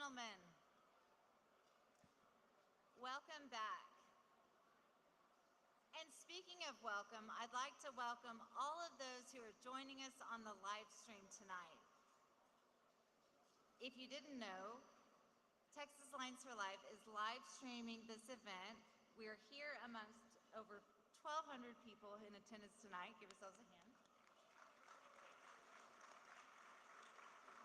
gentlemen, welcome back. And speaking of welcome, I'd like to welcome all of those who are joining us on the live stream tonight. If you didn't know, Texas Alliance for Life is live streaming this event. We are here amongst over 1,200 people in attendance tonight. Give yourselves a hand.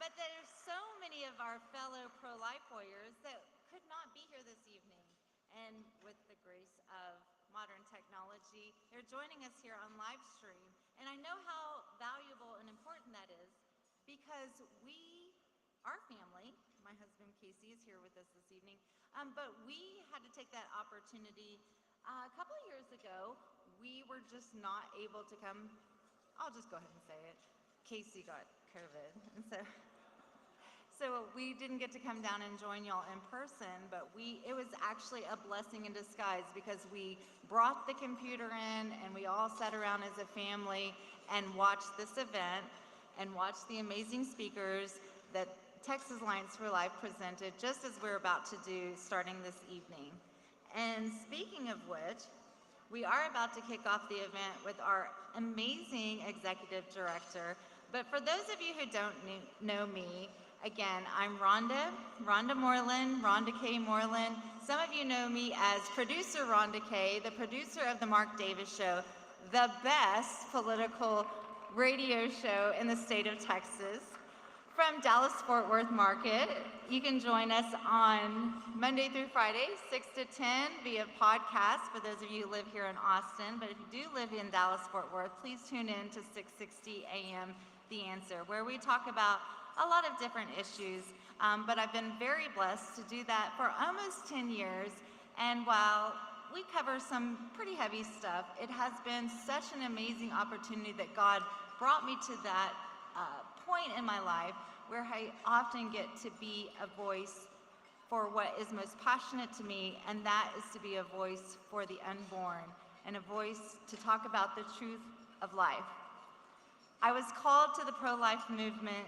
But there's so many of our fellow pro-life warriors that could not be here this evening. And with the grace of modern technology, they're joining us here on live stream. And I know how valuable and important that is because our family, my husband Casey is here with us this evening, but we had to take that opportunity. A couple of years ago, we were just not able to come. I'll just go ahead and say it. Casey got COVID, and so we didn't get to come down and join y'all in person, but it was actually a blessing in disguise because we brought the computer in and we all sat around as a family and watched this event and watched the amazing speakers that Texas Alliance for Life presented, just as we're about to do starting this evening. And speaking of which, we are about to kick off the event with our amazing executive director. But for those of you who don't know me, again, I'm Rhonda Moreland, Rhonda K. Moreland. Some of you know me as producer Rhonda K., the producer of The Mark Davis Show, the best political radio show in the state of Texas. From Dallas-Fort Worth Market, you can join us on Monday through Friday, 6 to 10 via podcast for those of you who live here in Austin. But if you do live in Dallas-Fort Worth, please tune in to 660 AM The Answer, where we talk about a lot of different issues. But I've been very blessed to do that for almost 10 years. And while we cover some pretty heavy stuff, it has been such an amazing opportunity that God brought me to that point in my life where I often get to be a voice for what is most passionate to me, and that is to be a voice for the unborn and a voice to talk about the truth of life. I was called to the pro-life movement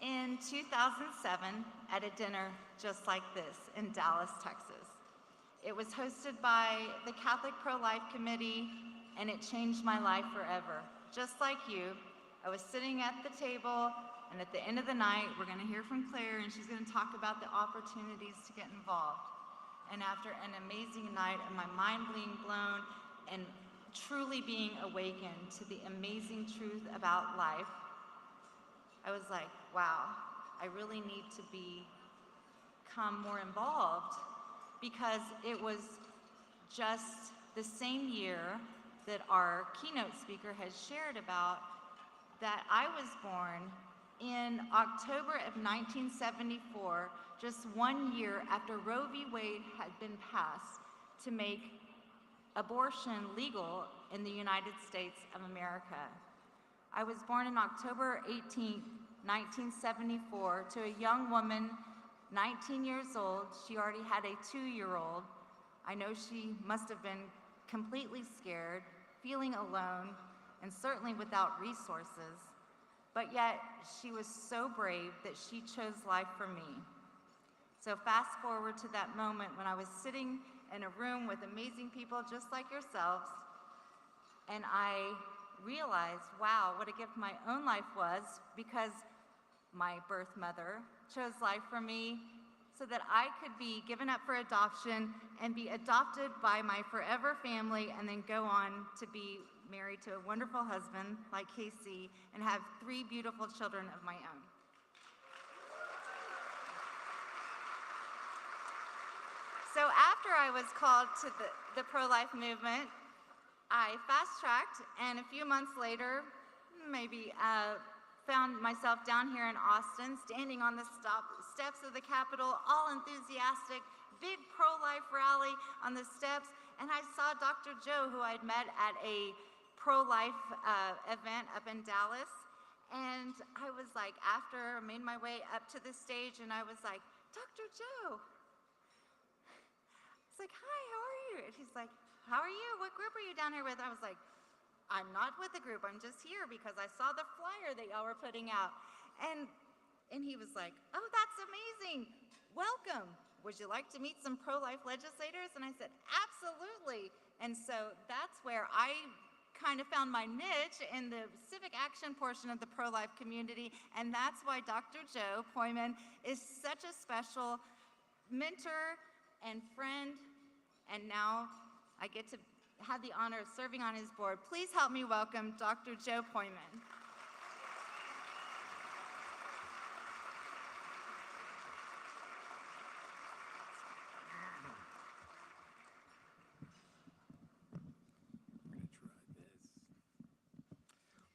in 2007 at a dinner just like this in Dallas, Texas. It was hosted by the Catholic Pro-Life Committee, and it changed my life forever. Just like you, I was sitting at the table, and at the end of the night, we're going to hear from Claire, and she's going to talk about the opportunities to get involved. And after an amazing night of my mind being blown and truly being awakened to the amazing truth about life, I was like, wow, I really need to become more involved, because it was just the same year that our keynote speaker has shared about that I was born in October of 1974, just 1 year after Roe v. Wade had been passed to make abortion legal in the United States of America. I was born on October 18, 1974, to a young woman, 19 years old. She already had a 2-year-old. I know she must have been completely scared, feeling alone, and certainly without resources, but yet she was so brave that she chose life for me. So fast forward to that moment when I was sitting in a room with amazing people just like yourselves, and I realized, wow, what a gift my own life was, because my birth mother chose life for me so that I could be given up for adoption and be adopted by my forever family, and then go on to be married to a wonderful husband like Casey and have 3 beautiful children of my own. So after I was called to the pro-life movement, I fast-tracked, and a few months later, maybe found myself down here in Austin, standing on the steps of the Capitol, all enthusiastic, big pro-life rally on the steps, and I saw Dr. Joe, who I'd met at a pro-life event up in Dallas, and I was like, after I made my way up to the stage, and I was like, Dr. Joe. I was like, hi, how are you? And he's like, how are you? What group are you down here with? I was like, I'm not with the group, I'm just here because I saw the flyer that y'all were putting out. And he was like, oh, that's amazing. welcome. Would you like to meet some pro-life legislators? And I said, absolutely. And so that's where I kind of found my niche in the civic action portion of the pro-life community, and that's why Dr. Joe Poyman is such a special mentor and friend, and now I get to have the honor of serving on his board. Please help me welcome Dr. Joe Poyman.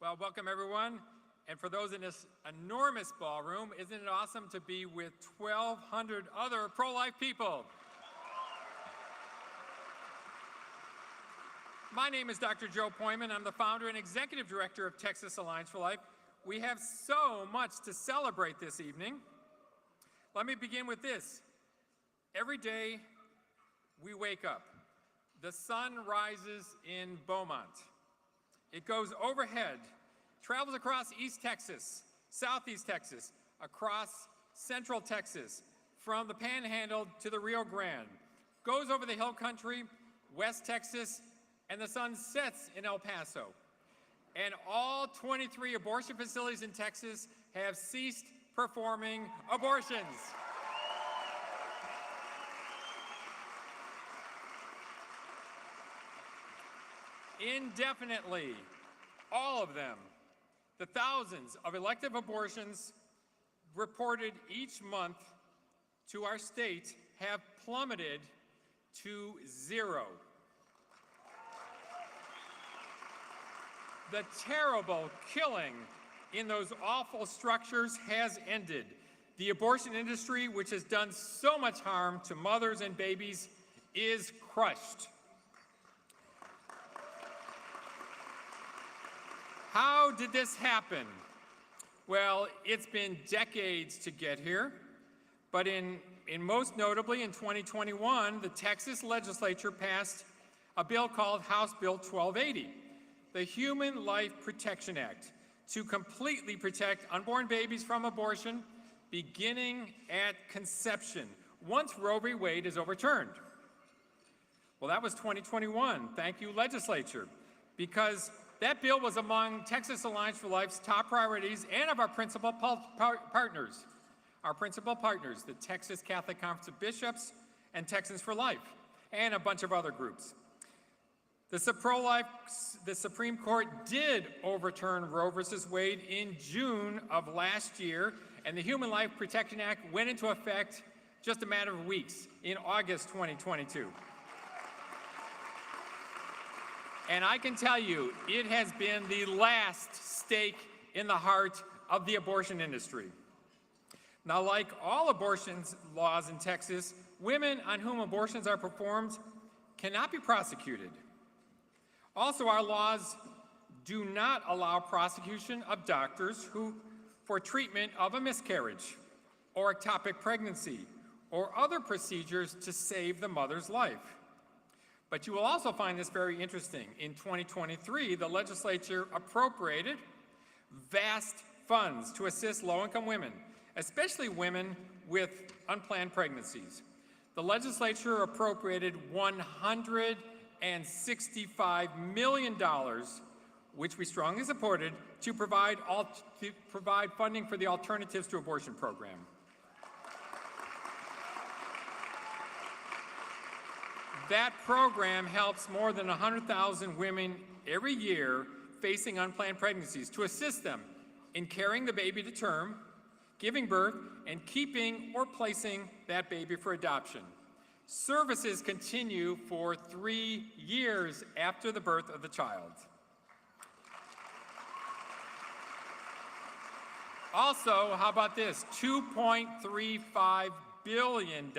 Well, welcome everyone. And for those in this enormous ballroom, isn't it awesome to be with 1,200 other pro-life people? My name is Dr. Joe Poyman. I'm the founder and executive director of Texas Alliance for Life. We have so much to celebrate this evening. Let me begin with this. Every day we wake up, the sun rises in Beaumont. It goes overhead, travels across East Texas, Southeast Texas, across Central Texas, from the Panhandle to the Rio Grande, goes over the hill country, West Texas, and the sun sets in El Paso. And all 23 abortion facilities in Texas have ceased performing abortions. Indefinitely, all of them. The thousands of elective abortions reported each month to our state have plummeted to 0. The terrible killing in those awful structures has ended. The abortion industry, which has done so much harm to mothers and babies, is crushed. How did this happen? Well, it's been decades to get here, but in most notably in 2021, the Texas legislature passed a bill called House Bill 1280, the Human Life Protection Act, to completely protect unborn babies from abortion beginning at conception, once Roe v. Wade is overturned. Well, that was 2021. Thank you, legislature, because that bill was among Texas Alliance for Life's top priorities and of our principal partners. Our principal partners, the Texas Catholic Conference of Bishops and Texans for Life, and a bunch of other groups. The Supreme Court did overturn Roe v. Wade in June of last year, and the Human Life Protection Act went into effect just a matter of weeks in August 2022. And I can tell you, it has been the last stake in the heart of the abortion industry. Now, like all abortions laws in Texas, women on whom abortions are performed cannot be prosecuted. Also, our laws do not allow prosecution of doctors who, for treatment of a miscarriage or ectopic pregnancy or other procedures to save the mother's life. But you will also find this very interesting. In 2023, the legislature appropriated vast funds to assist low-income women, especially women with unplanned pregnancies. The legislature appropriated $165 million, which we strongly supported, to provide funding for the Alternatives to Abortion program. That program helps more than 100,000 women every year facing unplanned pregnancies to assist them in carrying the baby to term, giving birth, and keeping or placing that baby for adoption. Services continue for 3 years after the birth of the child. Also, how about this? $2.35 billion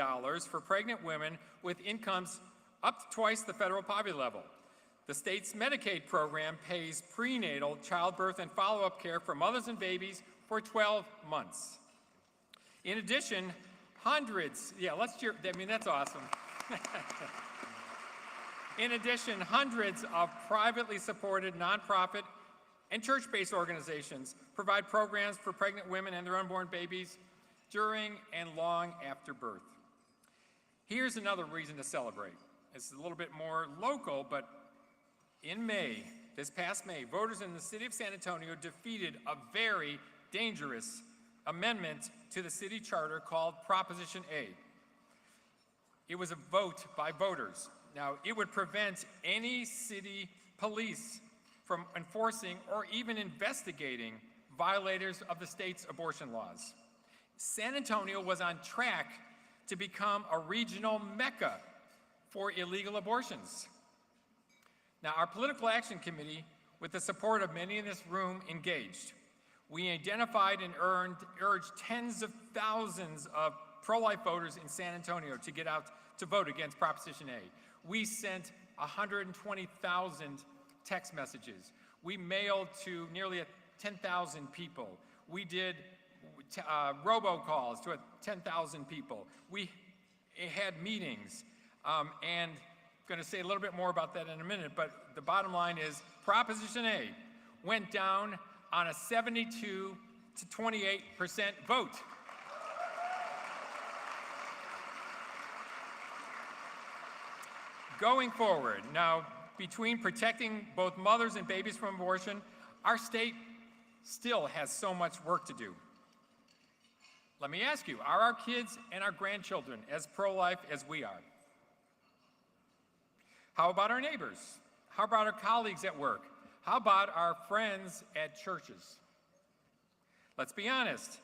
for pregnant women with incomes up to twice the federal poverty level. The state's Medicaid program pays prenatal, childbirth, and follow-up care for mothers and babies for 12 months. In addition, hundreds, that's awesome. In addition, hundreds of privately supported nonprofit and church-based organizations provide programs for pregnant women and their unborn babies during, and long after birth. Here's another reason to celebrate. It's a little bit more local, but in May, this past May, voters in the city of San Antonio defeated a very dangerous amendment to the city charter called Proposition A. It was a vote by voters. Now, it would prevent any city police from enforcing or even investigating violators of the state's abortion laws. San Antonio was on track to become a regional mecca for illegal abortions. Now, our Political Action Committee, with the support of many in this room, engaged. We identified and urged tens of thousands of pro-life voters in San Antonio to get out to vote against Proposition A. We sent 120,000 text messages. We mailed to nearly 10,000 people. We did robocalls to 10,000 people. We had meetings, and I'm going to say a little bit more about that in a minute, but the bottom line is Proposition A went down on a 72 to 28% vote. Going forward, now, between protecting both mothers and babies from abortion, our state still has so much work to do. Let me ask you, are our kids and our grandchildren as pro-life as we are? How about our neighbors? How about our colleagues at work? How about our friends at churches? Let's be honest,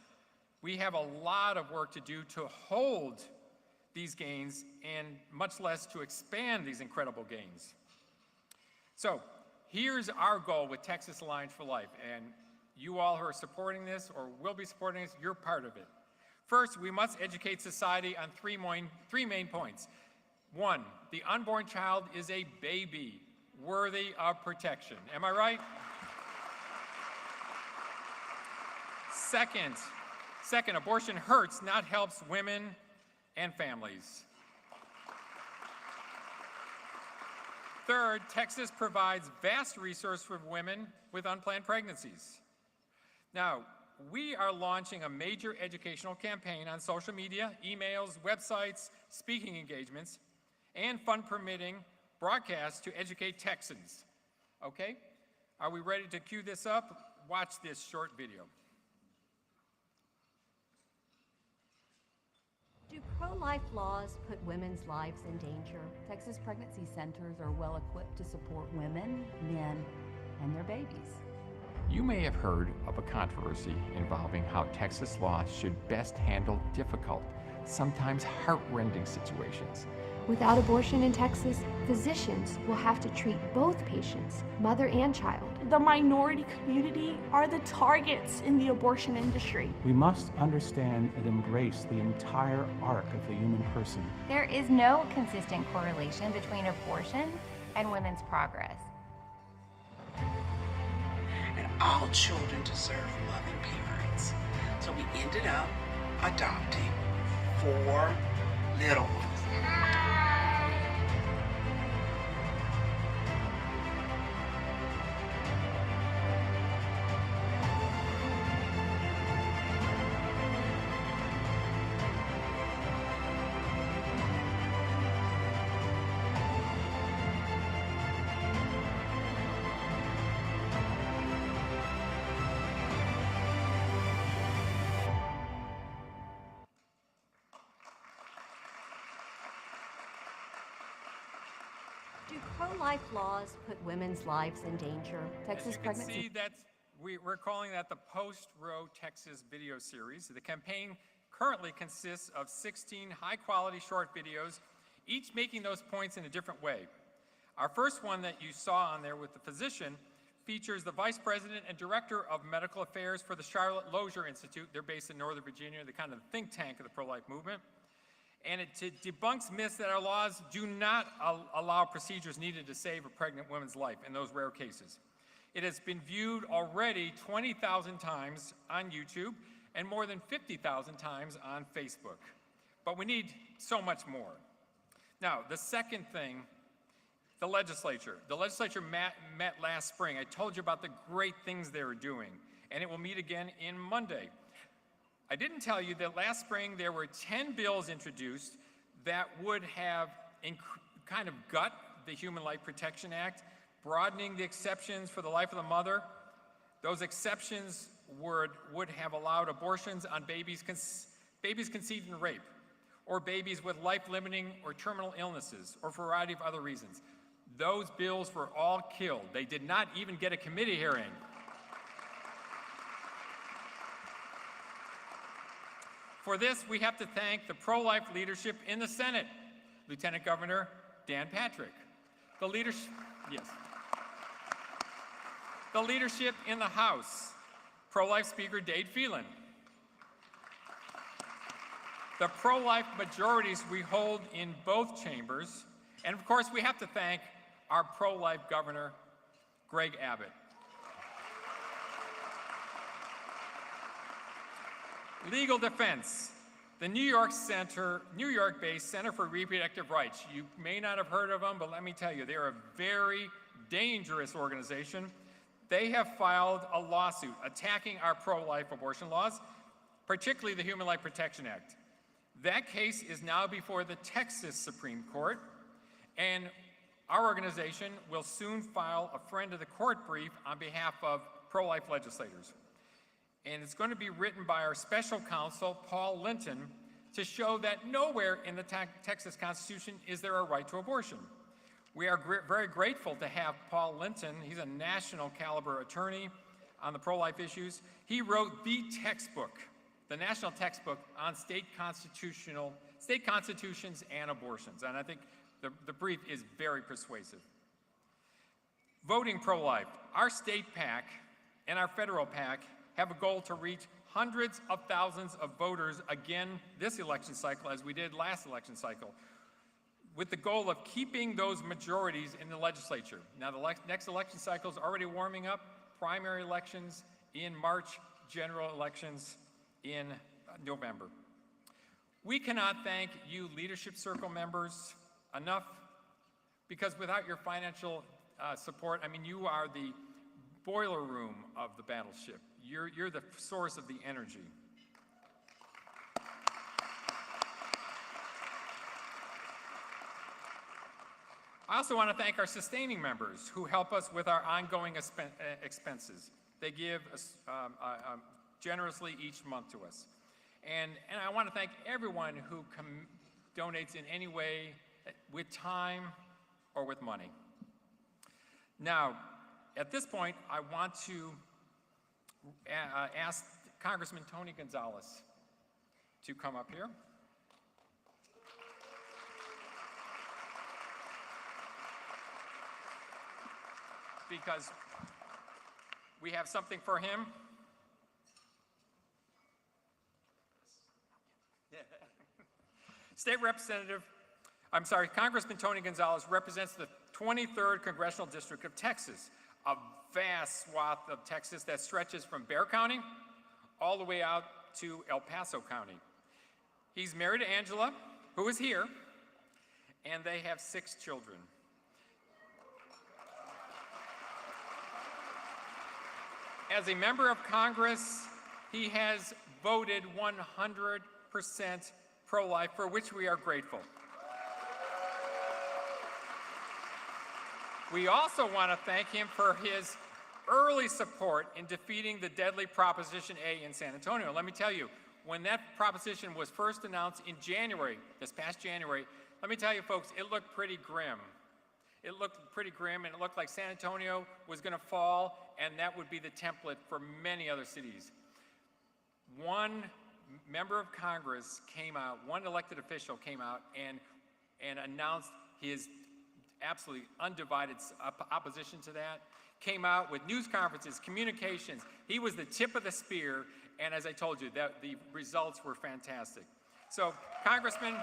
we have a lot of work to do to hold these gains and much less to expand these incredible gains. So here's our goal with Texas Alliance for Life, and you all who are supporting this or will be supporting this, you're part of it. First, we must educate society on three main points. One, the unborn child is a baby worthy of protection. Am I right? Second, abortion hurts, not helps women and families. Third, Texas provides vast resources for women with unplanned pregnancies. Now, we are launching a major educational campaign on social media, emails, websites, speaking engagements, and fund permitting broadcasts to educate Texans. Okay? Are we ready to cue this up? Watch this short video. Do pro-life laws put women's lives in danger? Texas pregnancy centers are well equipped to support women, men, and their babies. You may have heard of a controversy involving how Texas law should best handle difficult, sometimes heart-rending situations. Without abortion in Texas, physicians will have to treat both patients, mother and child. The minority community are the targets in the abortion industry. We must understand and embrace the entire arc of the human person. There is no consistent correlation between abortion and women's progress. And all children deserve loving parents. So we ended up adopting 4 little ones. Do pro-life laws put women's lives in danger? As you can see, we're calling that the Post-Roe Texas video series. The campaign currently consists of 16 high-quality short videos, each making those points in a different way. Our first one that you saw on there with the physician features the Vice President and Director of Medical Affairs for the Charlotte Lozier Institute. They're based in Northern Virginia, the kind of think tank of the pro-life movement. And it debunks myths that our laws do not allow procedures needed to save a pregnant woman's life in those rare cases. It has been viewed already 20,000 times on YouTube and more than 50,000 times on Facebook. But we need so much more. Now, the second thing, the legislature. The legislature met last spring. I told you about the great things they were doing, and it will meet again in Monday. I didn't tell you that last spring there were 10 bills introduced that would have kind of gut the Human Life Protection Act, broadening the exceptions for the life of the mother. Those exceptions would have allowed abortions on babies conceived in rape, or babies with life-limiting or terminal illnesses, or for a variety of other reasons. Those bills were all killed. They did not even get a committee hearing. For this, we have to thank the pro-life leadership in the Senate, Lieutenant Governor Dan Patrick. The leadership in the House, pro-life Speaker Dade Phelan. The pro-life majorities we hold in both chambers, and of course we have to thank our pro-life Governor, Greg Abbott. Legal defense. The New York-based Center for Reproductive Rights. You may not have heard of them, but let me tell you, they're a very dangerous organization. They have filed a lawsuit attacking our pro-life abortion laws, particularly the Human Life Protection Act. That case is now before the Texas Supreme Court, and our organization will soon file a friend of the court brief on behalf of pro-life legislators. And it's going to be written by our special counsel, Paul Linton, to show that nowhere in the Texas Constitution is there a right to abortion. We are very grateful to have Paul Linton. He's a national caliber attorney on the pro-life issues. He wrote the textbook, the national textbook on state constitutions and abortions. And I think the brief is very persuasive. Voting pro-life. Our state PAC and our federal PAC have a goal to reach hundreds of thousands of voters again this election cycle, as we did last election cycle, with the goal of keeping those majorities in the legislature. Now, the next election cycle is already warming up. Primary elections in March, general elections in November. We cannot thank you leadership circle members enough, because without your financial support, I mean, you are the boiler room of the battleship. You're the source of the energy. I also want to thank our sustaining members who help us with our ongoing expenses. They give us generously each month to us. And I want to thank everyone who donates in any way, with time or with money. Now, at this point, I want to ask Congressman Tony Gonzalez to come up here. Because we have something for him. Congressman Tony Gonzalez represents the 23rd Congressional District of Texas, a vast swath of Texas that stretches from Bexar County all the way out to El Paso County. He's married to Angela, who is here, and they have 6 children. As a member of Congress, he has voted 100% pro-life, for which we are grateful. We also want to thank him for his early support in defeating the deadly Proposition A in San Antonio. Let me tell you, when that proposition was first announced in January, this past January, let me tell you folks, it looked pretty grim. It looked pretty grim, and it looked like San Antonio was going to fall, and that would be the template for many other cities. One member of Congress came out, one elected official came out and announced his absolutely undivided opposition to that, came out with news conferences, communications. He was the tip of the spear, and as I told you, the results were fantastic. So, Congressman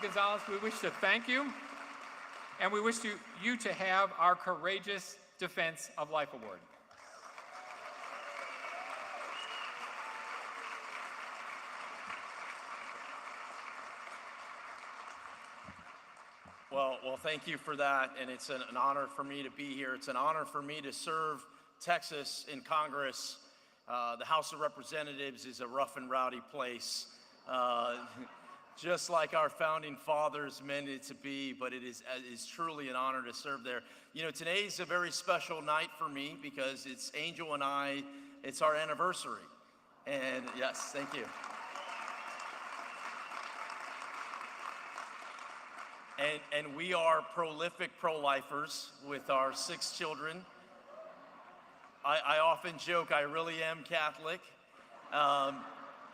Gonzalez, we wish to thank you, and we wish you to have our Courageous Defense of Life Award. Well, thank you for that, and it's an honor for me to be here. It's an honor for me to serve Texas in Congress, The House of Representatives is a rough and rowdy place, just like our founding fathers meant it to be, but it is truly an honor to serve there. You know, today's a very special night for me because it's Angel and I, it's our anniversary. And yes, thank you. And we are prolific pro-lifers with our 6 children. I often joke I really am Catholic.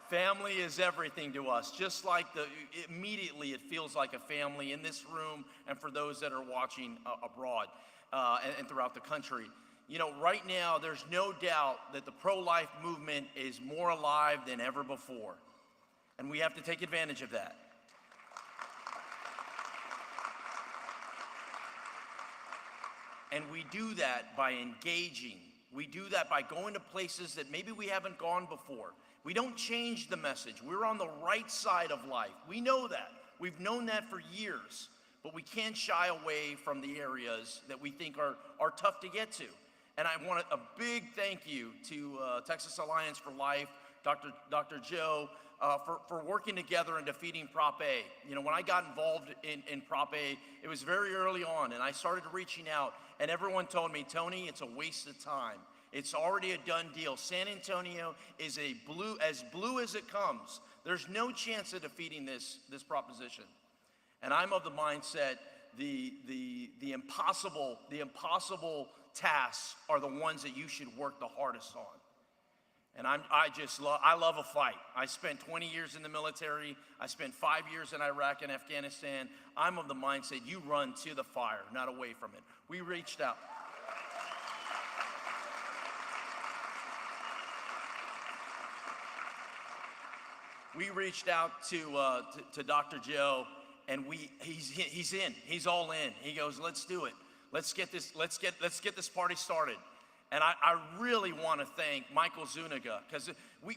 Family is everything to us, just like immediately it feels like a family in this room and for those that are watching abroad and throughout the country. You know, right now, there's no doubt that the pro-life movement is more alive than ever before, and we have to take advantage of that. And we do that by engaging. We do that by going to places that maybe we haven't gone before. We don't change the message. We're on the right side of life. We know that. We've known that for years, but we can't shy away from the areas that we think are tough to get to. And I want a big thank you to Texas Alliance for Life, Dr. Joe, for working together and defeating Prop A. You know, when I got involved in Prop A, it was very early on, and I started reaching out, and everyone told me, Tony, it's a waste of time. It's already a done deal. San Antonio is as blue as it comes. There's no chance of defeating this proposition. And I'm of the mindset the impossible tasks are the ones that you should work the hardest on. And I love a fight. I spent 20 years in the military. I spent 5 years in Iraq and Afghanistan. I'm of the mindset you run to the fire, not away from it. We reached out. We reached out to Dr. Joe, and he's in. He's all in. He goes, let's do it. Let's get this party started. And I really want to thank Michael Zuniga, because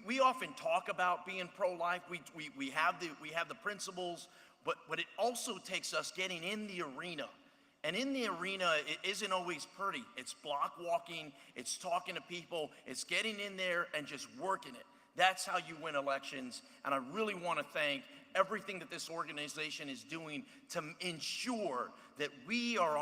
we often talk about being pro-life. We have the principles, but it also takes us getting in the arena. And in the arena, it isn't always pretty. It's block walking, it's talking to people, it's getting in there and just working it. That's how you win elections. And I really want to thank everything that this organization is doing to ensure that we are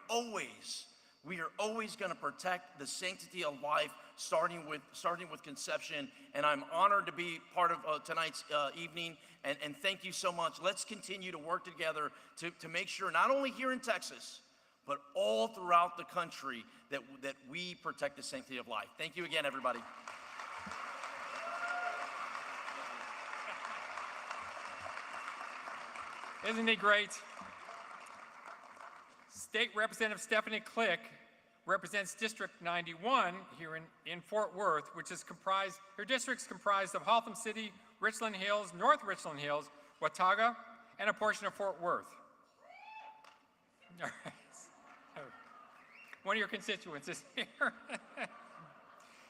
always going to protect the sanctity of life, starting with conception. And I'm honored to be part of tonight's evening. And thank you so much. Let's continue to work together to make sure, not only here in Texas, but all throughout the country, that we protect the sanctity of life. Thank you again, everybody. Isn't he great? State Representative Stephanie Click represents District 91 here in Fort Worth, which is her district's comprised of Haltom City, Richland Hills, North Richland Hills, Watauga, and a portion of Fort Worth. All right. One of your constituents is here.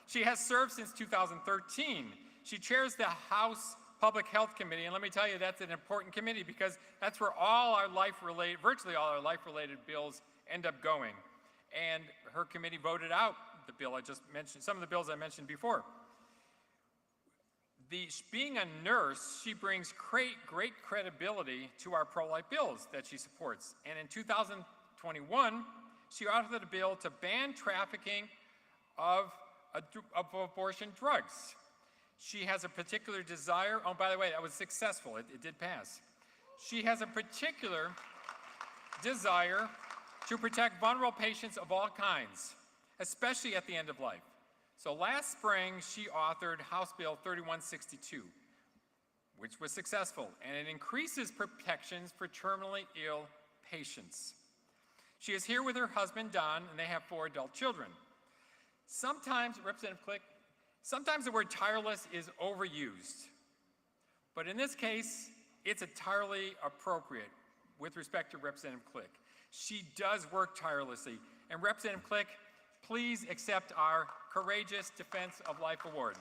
She has served since 2013. She chairs the House Public Health Committee, and let me tell you, that's an important committee because that's where virtually all our life-related bills end up going. And her committee voted out the bill I just mentioned, some of the bills I mentioned before. Being a nurse, she brings great credibility to our pro-life bills that she supports. And in 2021, she authored a bill to ban trafficking of abortion drugs. She has a particular desire, oh, by the way, that was successful, it did pass. She has a particular desire to protect vulnerable patients of all kinds, especially at the end of life. So last spring, she authored House Bill 3162, which was successful, and it increases protections for terminally ill patients. She is here with her husband, Don, and they have 4 adult children. Sometimes, Representative Click, sometimes the word tireless is overused, but in this case, it's entirely appropriate with respect to Representative Click. She does work tirelessly, and Representative Click, please accept our Courageous Defense of Life Award.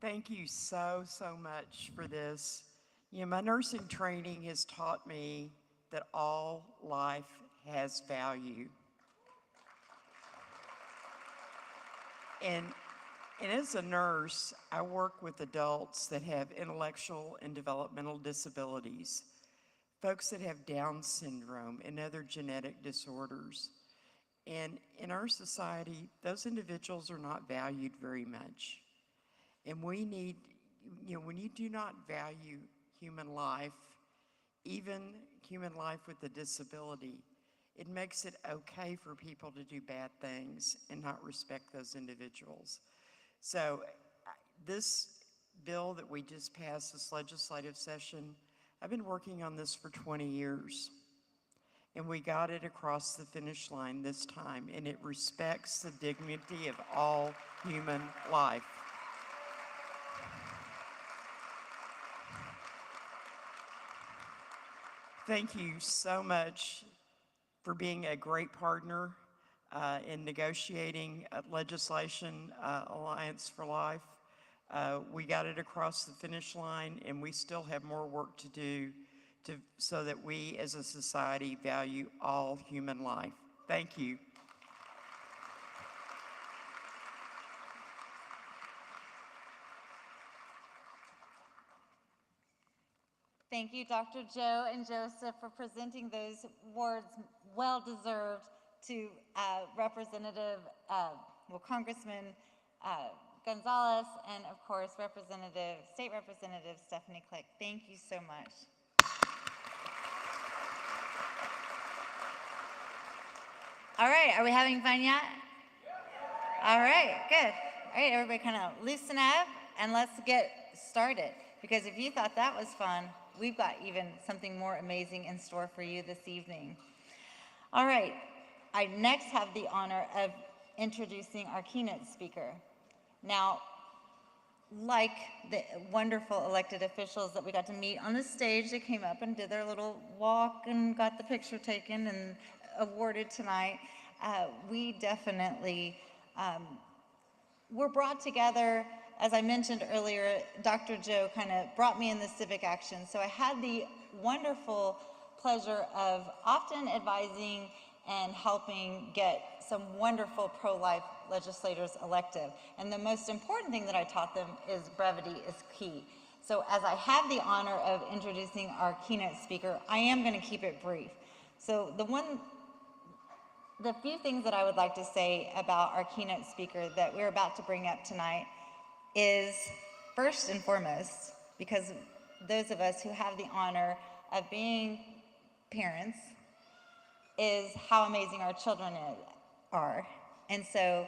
Thank you so much for this. You know, my nursing training has taught me that all life has value. And as a nurse, I work with adults that have intellectual and developmental disabilities, folks that have Down syndrome and other genetic disorders. And in our society, those individuals are not valued very much. And we need, when you do not value human life, even human life with a disability, it makes it okay for people to do bad things and not respect those individuals. So this bill that we just passed this legislative session, I've been working on this for 20 years. And we got it across the finish line this time, and it respects the dignity of all human life. Thank you so much for being a great partner in negotiating legislation, Alliance for Life. We got it across the finish line, and we still have more work to do so that we as a society value all human life. Thank you. Thank you, Dr. Joe and Joseph, for presenting those words, well-deserved, to Congressman Gonzalez, and of course, State Representative Stephanie Click. Thank you so much. All right, are we having fun yet? All right, good. All right, everybody kind of loosen up and let's get started. Because if you thought that was fun, we've got even something more amazing in store for you this evening. All right, I next have the honor of introducing our keynote speaker. Now, like the wonderful elected officials that we got to meet on the stage, they came up and did their little walk and got the picture taken and awarded tonight. We definitely were brought together. As I mentioned earlier, Dr. Joe kind of brought me in the civic action. So I had the wonderful pleasure of often advising and helping get some wonderful pro-life legislators elected. And the most important thing that I taught them is brevity is key. So as I have the honor of introducing our keynote speaker, I am going to keep it brief. So the few things that I would like to say about our keynote speaker that we're about to bring up tonight is, first and foremost, because those of us who have the honor of being parents, is how amazing our children are. And so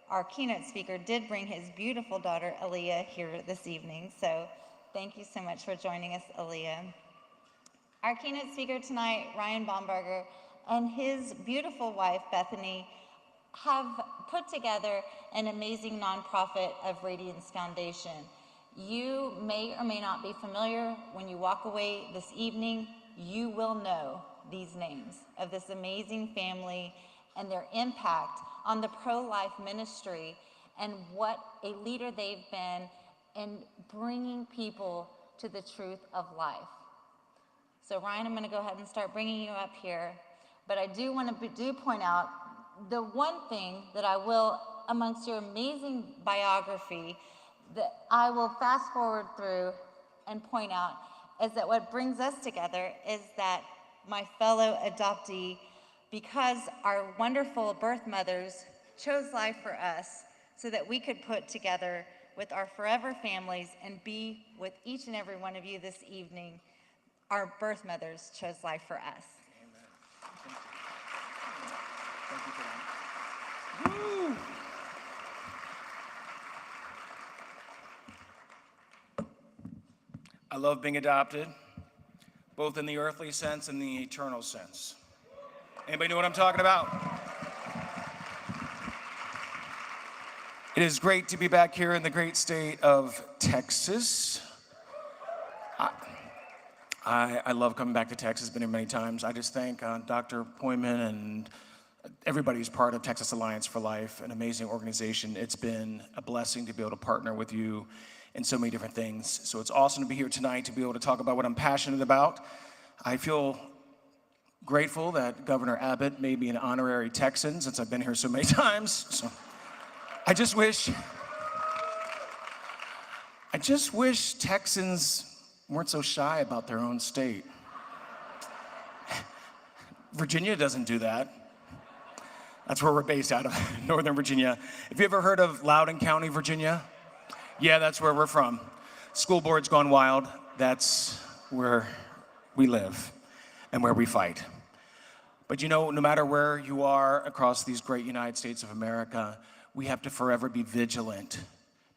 our keynote speaker did bring his beautiful daughter, Aaliyah, here this evening. So thank you so much for joining us, Aaliyah. Our keynote speaker tonight, Ryan Bomberger, and his beautiful wife, Bethany, have put together an amazing nonprofit of Radiance Foundation. You may or may not be familiar. When you walk away this evening, you will know these names of this amazing family and their impact on the pro-life ministry and what a leader they've been in bringing people to the truth of life. So Ryan, I'm going to go ahead and start bringing you up here. But I do want to point out the one thing that I will, amongst your amazing biography, that I will fast forward through and point out is that what brings us together is that my fellow adoptee, because our wonderful birth mothers chose life for us so that we could put together with our forever families and be with each and every one of you this evening, our birth mothers chose life for us. Thank you for that. Woo! I love being adopted, both in the earthly sense and the eternal sense. Anybody know what I'm talking about? It is great to be back here in the great state of Texas. I love coming back to Texas, been here many times. I just thank Dr. Poyman and everybody who's part of Texas Alliance for Life, an amazing organization. It's been a blessing to be able to partner with you and so many different things. So it's awesome to be here tonight to be able to talk about what I'm passionate about. I feel grateful that Governor Abbott made me an honorary Texan since I've been here so many times. So I just wish Texans weren't so shy about their own state. Virginia doesn't do that. That's where we're based out of, Northern Virginia. Have you ever heard of Loudoun County, Virginia? Yeah, that's where we're from. School board's gone wild. That's where we live and where we fight. But you know, no matter where you are across these great United States of America, we have to forever be vigilant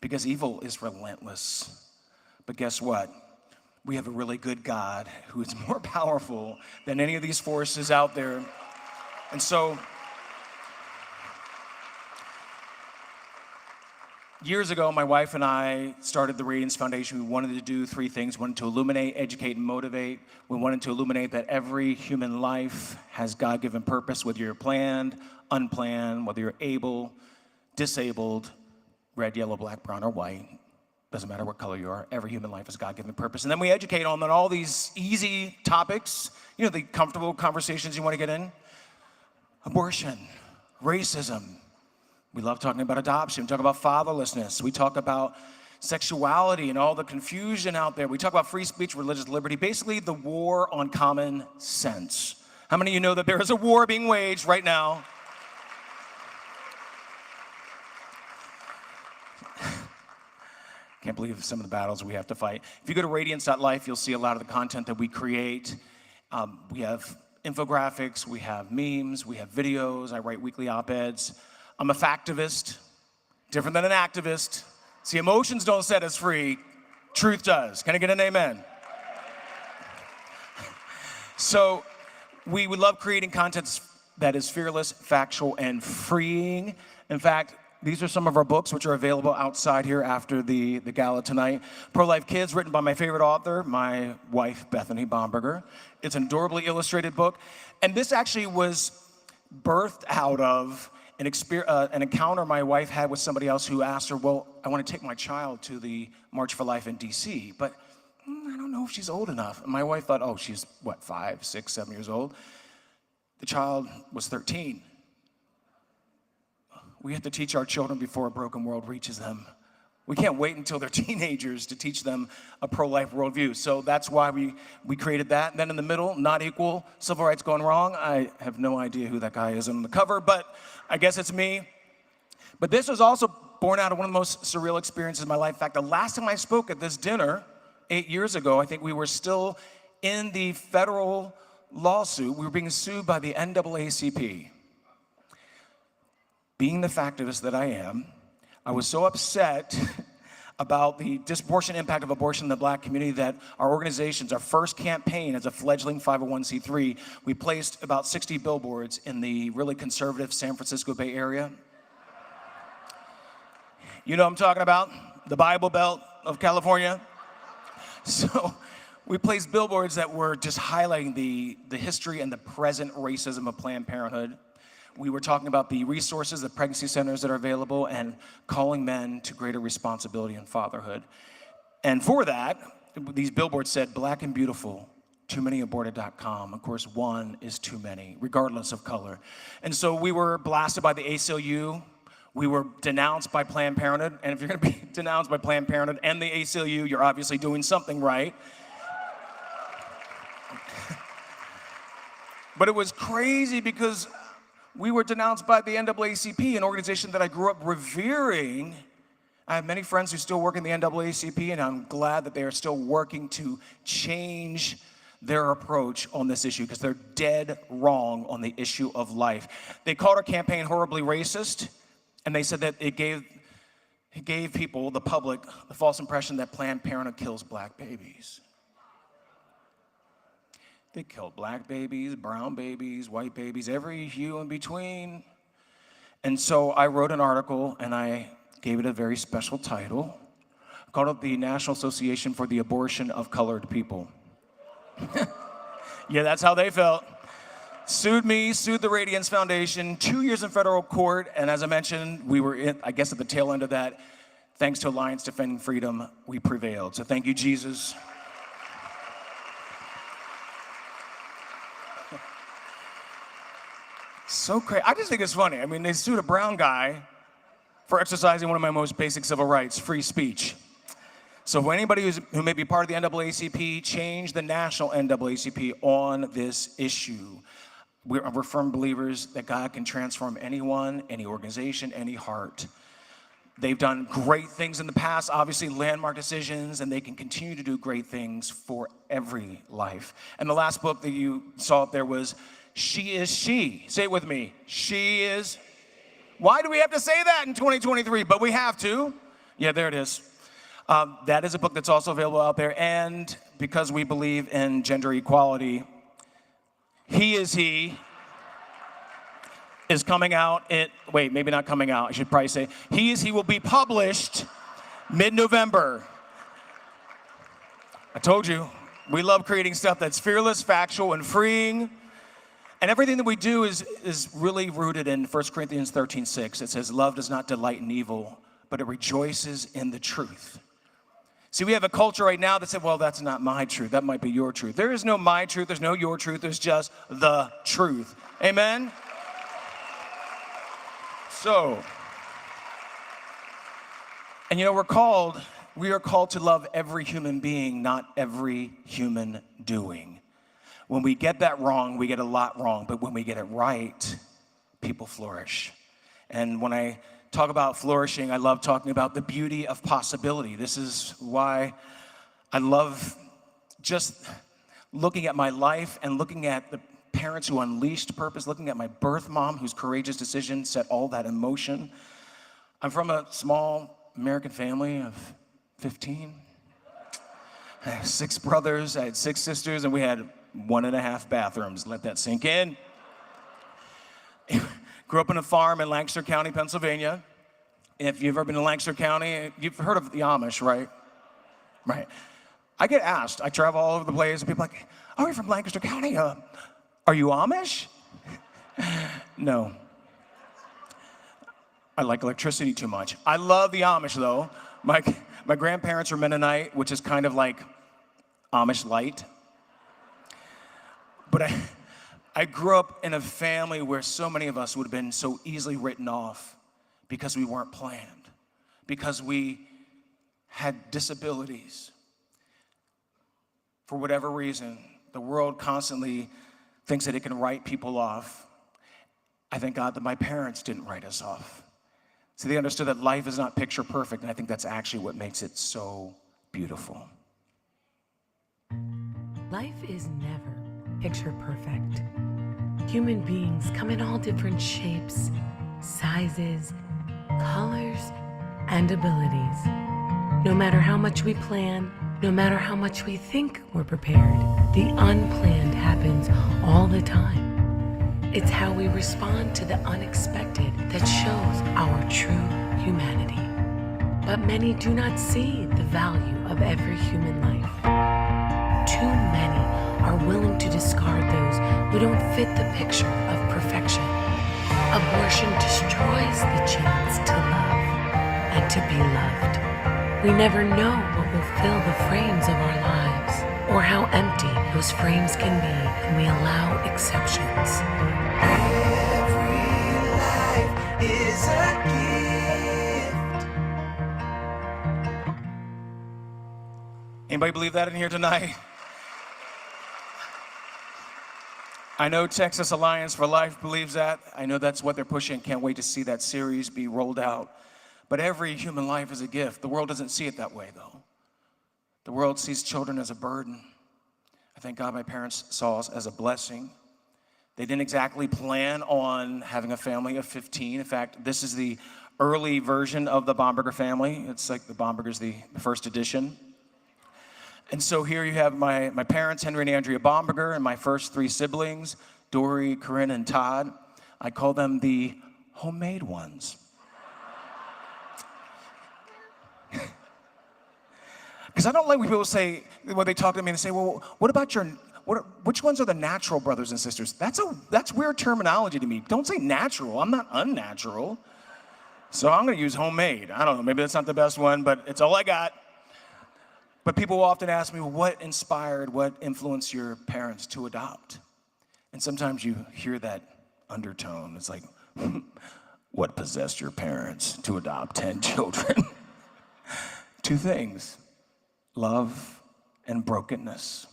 because evil is relentless. But guess what? We have a really good God who is more powerful than any of these forces out there. And so, years ago, my wife and I started the Radiance Foundation. We wanted to do three things. We wanted to illuminate, educate, and motivate. We wanted to illuminate that every human life has God-given purpose, whether you're planned, unplanned, whether you're able, disabled, red, yellow, black, brown, or white. Doesn't matter what color you are. Every human life has God-given purpose. And then we educate on all these easy topics, you know, the comfortable conversations you want to get in. Abortion, racism. We love talking about adoption. We talk about fatherlessness. We talk about sexuality and all the confusion out there. We talk about free speech, religious liberty, basically the war on common sense. How many of you know that there is a war being waged right now? Can't believe some of the battles we have to fight. If you go to radiance.life, you'll see a lot of the content that we create. We have infographics, we have memes, we have videos. I write weekly op-eds. I'm a factivist, different than an activist. See, emotions don't set us free, truth does. Can I get an amen? So we love creating content that is fearless, factual, and freeing. In fact, these are some of our books, which are available outside here after the gala tonight. Pro-Life Kids, written by my favorite author, my wife, Bethany Bomberger. It's an adorably illustrated book. And this actually was birthed out of an encounter my wife had with somebody else who asked her, well, I want to take my child to the March for Life in DC, but I don't know if she's old enough. And my wife thought, oh, she's, 5, 6, 7 years old? The child was 13. We have to teach our children before a broken world reaches them. We can't wait until they're teenagers to teach them a pro-life worldview. So that's why we created that. And then in the middle, not equal, civil rights going wrong. I have no idea who that guy is on the cover, but I guess it's me. But this was also born out of one of the most surreal experiences in my life. In fact, the last time I spoke at this dinner, 8 years ago, I think we were still in the federal lawsuit. We were being sued by the NAACP. Being the factivist that I am, I was so upset about the disproportionate impact of abortion in the black community that our organizations, our first campaign as a fledgling 501c3, we placed about 60 billboards in the really conservative San Francisco Bay Area. You know what I'm talking about? The Bible Belt of California. So we placed billboards that were just highlighting the history and the present racism of Planned Parenthood. We were talking about the resources, the pregnancy centers that are available, and calling men to greater responsibility in fatherhood. And for that, these billboards said, Black and beautiful, toomany-aborted.com. Of course, one is too many, regardless of color. And so we were blasted by the ACLU. We were denounced by Planned Parenthood. And if you're going to be denounced by Planned Parenthood and the ACLU, you're obviously doing something right. But it was crazy because we were denounced by the NAACP, an organization that I grew up revering. I have many friends who still work in the NAACP, and I'm glad that they are still working to change their approach on this issue because they're dead wrong on the issue of life. They called our campaign horribly racist, and they said that it gave people, the public, the false impression that Planned Parenthood kills black babies. They killed black babies, brown babies, white babies, every hue in between. And so I wrote an article and I gave it a very special title. I called it the National Association for the Abortion of Colored People. Yeah, that's how they felt. Sued me, sued the Radiance Foundation, 2 years in federal court, and as I mentioned, we were, I guess, at the tail end of that. thanks to Alliance Defending Freedom, we prevailed. So thank you, Jesus. So crazy. I just think it's funny. I mean, they sued a brown guy for exercising one of my most basic civil rights, free speech. So for anybody who may be part of the NAACP, change the national NAACP on this issue. We're firm believers that God can transform anyone, any organization, any heart. They've done great things in the past, obviously landmark decisions, and they can continue to do great things for every life. And the last book that you saw up there was She Is She. Say it with me. She is. Why do we have to say that in 2023? But we have to. Yeah, there it is. That is a book that's also available out there. And because we believe in gender equality, He Is He is coming out. Wait, maybe not coming out. I should probably say He Is He will be published mid-November. I told you, we love creating stuff that's fearless, factual, and freeing. And everything that we do is really rooted in 1 Corinthians 13:6. It says, love does not delight in evil, but it rejoices in the truth. See, we have a culture right now that said, well, that's not my truth. That might be your truth. There is no my truth. There's no your truth. There's just the truth. Amen? So, and you know, we are called to love every human being, not every human doing. When we get that wrong, we get a lot wrong. But when we get it right, people flourish. And when I talk about flourishing, I love talking about the beauty of possibility. This is why I love just looking at my life and looking at the parents who unleashed purpose, looking at my birth mom whose courageous decision set all that in motion. I'm from a small American family of 15. I have 6 brothers, I had 6 sisters, and we had 1.5 bathrooms. Let that sink in. Grew up on a farm in Lancaster County, Pennsylvania. If you've ever been to Lancaster County, you've heard of the Amish, right? Right. I get asked, I travel all over the place, and people are like, oh, you're from Lancaster County? Are you Amish? No. I like electricity too much. I love the Amish, though. My grandparents were Mennonite, which is kind of like Amish light. But I grew up in a family where so many of us would have been so easily written off because we weren't planned, because we had disabilities. For whatever reason, the world constantly thinks that it can write people off. I thank God that my parents didn't write us off. So they understood that life is not picture perfect, and I think that's actually what makes it so beautiful. Life is never picture perfect. Human beings come in all different shapes, sizes, colors, and abilities. No matter how much we plan, no matter how much we think we're prepared, the unplanned happens all the time. It's how we respond to the unexpected that shows our true humanity. But many do not see the value of every human life. Too many are willing to discard those who don't fit the picture of perfection. Abortion destroys the chance to love and to be loved. We never know what will fill the frames of our lives, or how empty those frames can be when we allow exceptions. Every life is a gift. Anybody believe that in here tonight? I know Texas Alliance for Life believes that. I know that's what they're pushing. Can't wait to see that series be rolled out. But every human life is a gift. The world doesn't see it that way, though. The world sees children as a burden. I thank God my parents saw us as a blessing. They didn't exactly plan on having a family of 15. In fact, this is the early version of the Bomberger family. It's like the Bomberger's the first edition. And so here you have my parents, Henry and Andrea Bomberger, and my first 3 siblings, Dory, Corinne, and Todd. I call them the homemade ones. Because I don't like when people say, when they talk to me and say, well, what about which ones are the natural brothers and sisters? That's weird terminology to me. Don't say natural. I'm not unnatural. So I'm gonna use homemade. I don't know, maybe that's not the best one, but it's all I got. But people often ask me, what inspired, what influenced your parents to adopt? And sometimes you hear that undertone. It's like, what possessed your parents to adopt 10 children? Two things, love and brokenness.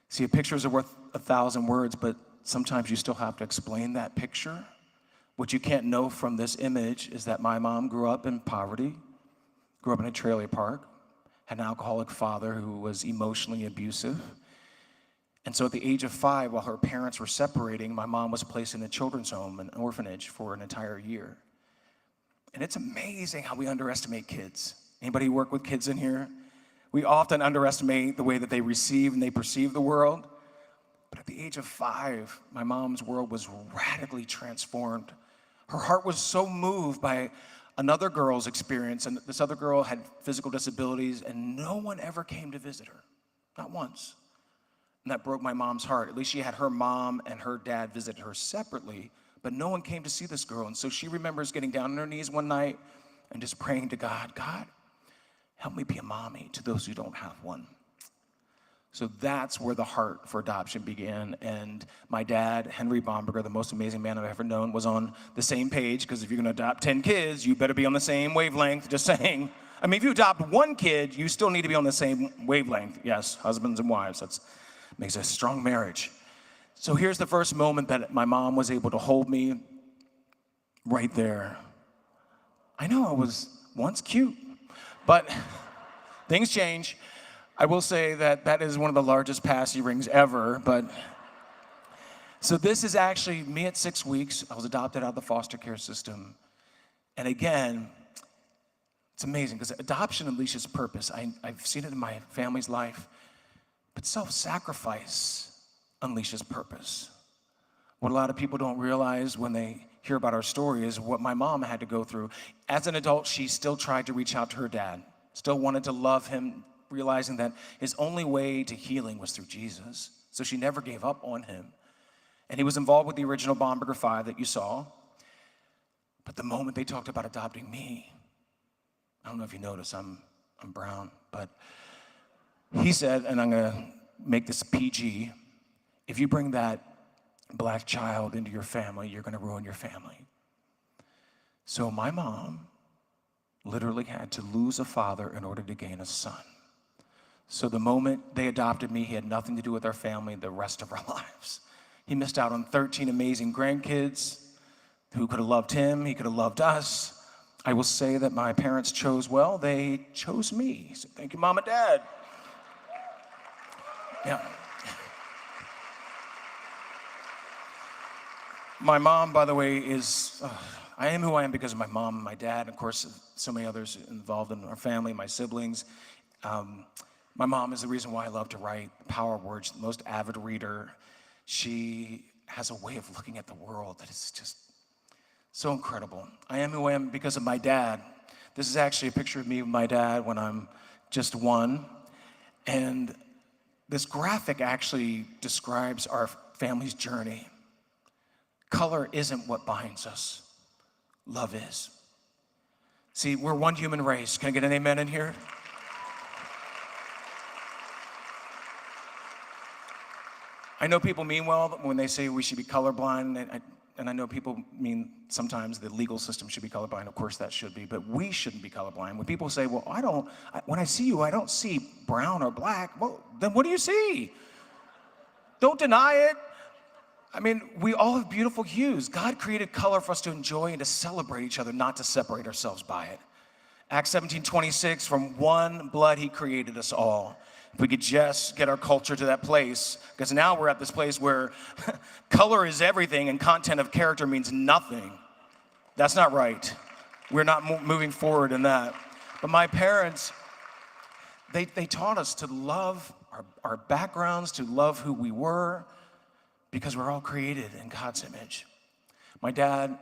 See, a picture is worth 1,000 words, but sometimes you still have to explain that picture. What you can't know from this image is that my mom grew up in poverty, grew up in a trailer park, had an alcoholic father who was emotionally abusive. And so at the age of 5, while her parents were separating, my mom was placed in a children's home, an orphanage, for an entire year. And it's amazing how we underestimate kids. Anybody work with kids in here? We often underestimate the way that they receive and they perceive the world. But at the age of 5, my mom's world was radically transformed. Her heart was so moved by another girl's experience, and this other girl had physical disabilities, and no one ever came to visit her, not once. And that broke my mom's heart. At least she had her mom and her dad visit her separately, but no one came to see this girl. And so she remembers getting down on her knees one night and just praying to God, God, help me be a mommy to those who don't have one. So that's where the heart for adoption began. And my dad, Henry Bomberger, the most amazing man I've ever known, was on the same page, because if you're gonna adopt 10 kids, you better be on the same wavelength, just saying. I mean, if you adopt one kid, you still need to be on the same wavelength. Yes, husbands and wives, that makes a strong marriage. So here's the first moment that my mom was able to hold me right there. I know I was once cute, but things change. I will say that that is one of the largest passy rings ever, but so this is actually me at 6 weeks. I was adopted out of the foster care system. And again, it's amazing because adoption unleashes purpose. I've seen it in my family's life, but self-sacrifice unleashes purpose. What a lot of people don't realize when they hear about our story is what my mom had to go through. As an adult, she still tried to reach out to her dad, still wanted to love him, realizing that his only way to healing was through Jesus. So she never gave up on him. And he was involved with the original Bomberger 5 that you saw. But the moment they talked about adopting me, I don't know if you notice, I'm brown, but he said, and I'm gonna make this PG, if you bring that black child into your family, you're gonna ruin your family. So my mom literally had to lose a father in order to gain a son. So the moment they adopted me, he had nothing to do with our family the rest of our lives. He missed out on 13 amazing grandkids who could have loved him, he could have loved us. I will say that my parents chose well, they chose me. So thank you, Mom and Dad. Yeah. My mom, by the way, is, I am who I am because of my mom and my dad, and of course, so many others involved in our family, my siblings. My mom is the reason why I love to write. Power words, the most avid reader. She has a way of looking at the world that is just so incredible. I am who I am because of my dad. This is actually a picture of me with my dad when I'm just 1. And this graphic actually describes our family's journey. Color isn't what binds us. Love is. See, we're one human race. Can I get an amen in here? I know people mean well when they say we should be colorblind, and I know people mean sometimes the legal system should be colorblind. Of course that should be, but we shouldn't be colorblind. When people say, well, when I see you, I don't see brown or black, well, then what do you see? Don't deny it. I mean, we all have beautiful hues. God created color for us to enjoy and to celebrate each other, not to separate ourselves by it. Acts 17:26, from one blood he created us all. If we could just get our culture to that place, because now we're at this place where color is everything and content of character means nothing. That's not right. We're not moving forward in that. But my parents, they taught us to love our backgrounds, to love who we were, because we're all created in God's image. My dad,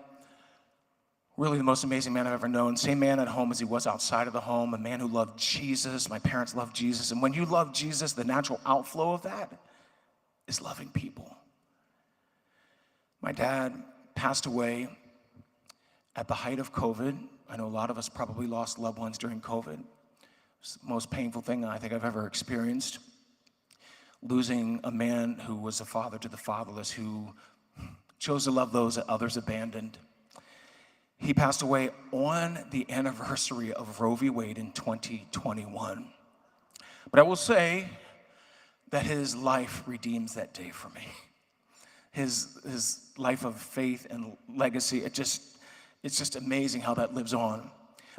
really the most amazing man I've ever known. Same man at home as he was outside of the home, a man who loved Jesus. My parents loved Jesus. And when you love Jesus, the natural outflow of that is loving people. My dad passed away At the height of COVID, I know a lot of us probably lost loved ones during COVID. It's the most painful thing I think I've ever experienced. Losing a man who was a father to the fatherless, who chose to love those that others abandoned. He passed away on the anniversary of Roe v. Wade in 2021. But I will say that his life redeems that day for me. His life of faith and legacy, it's just amazing how that lives on.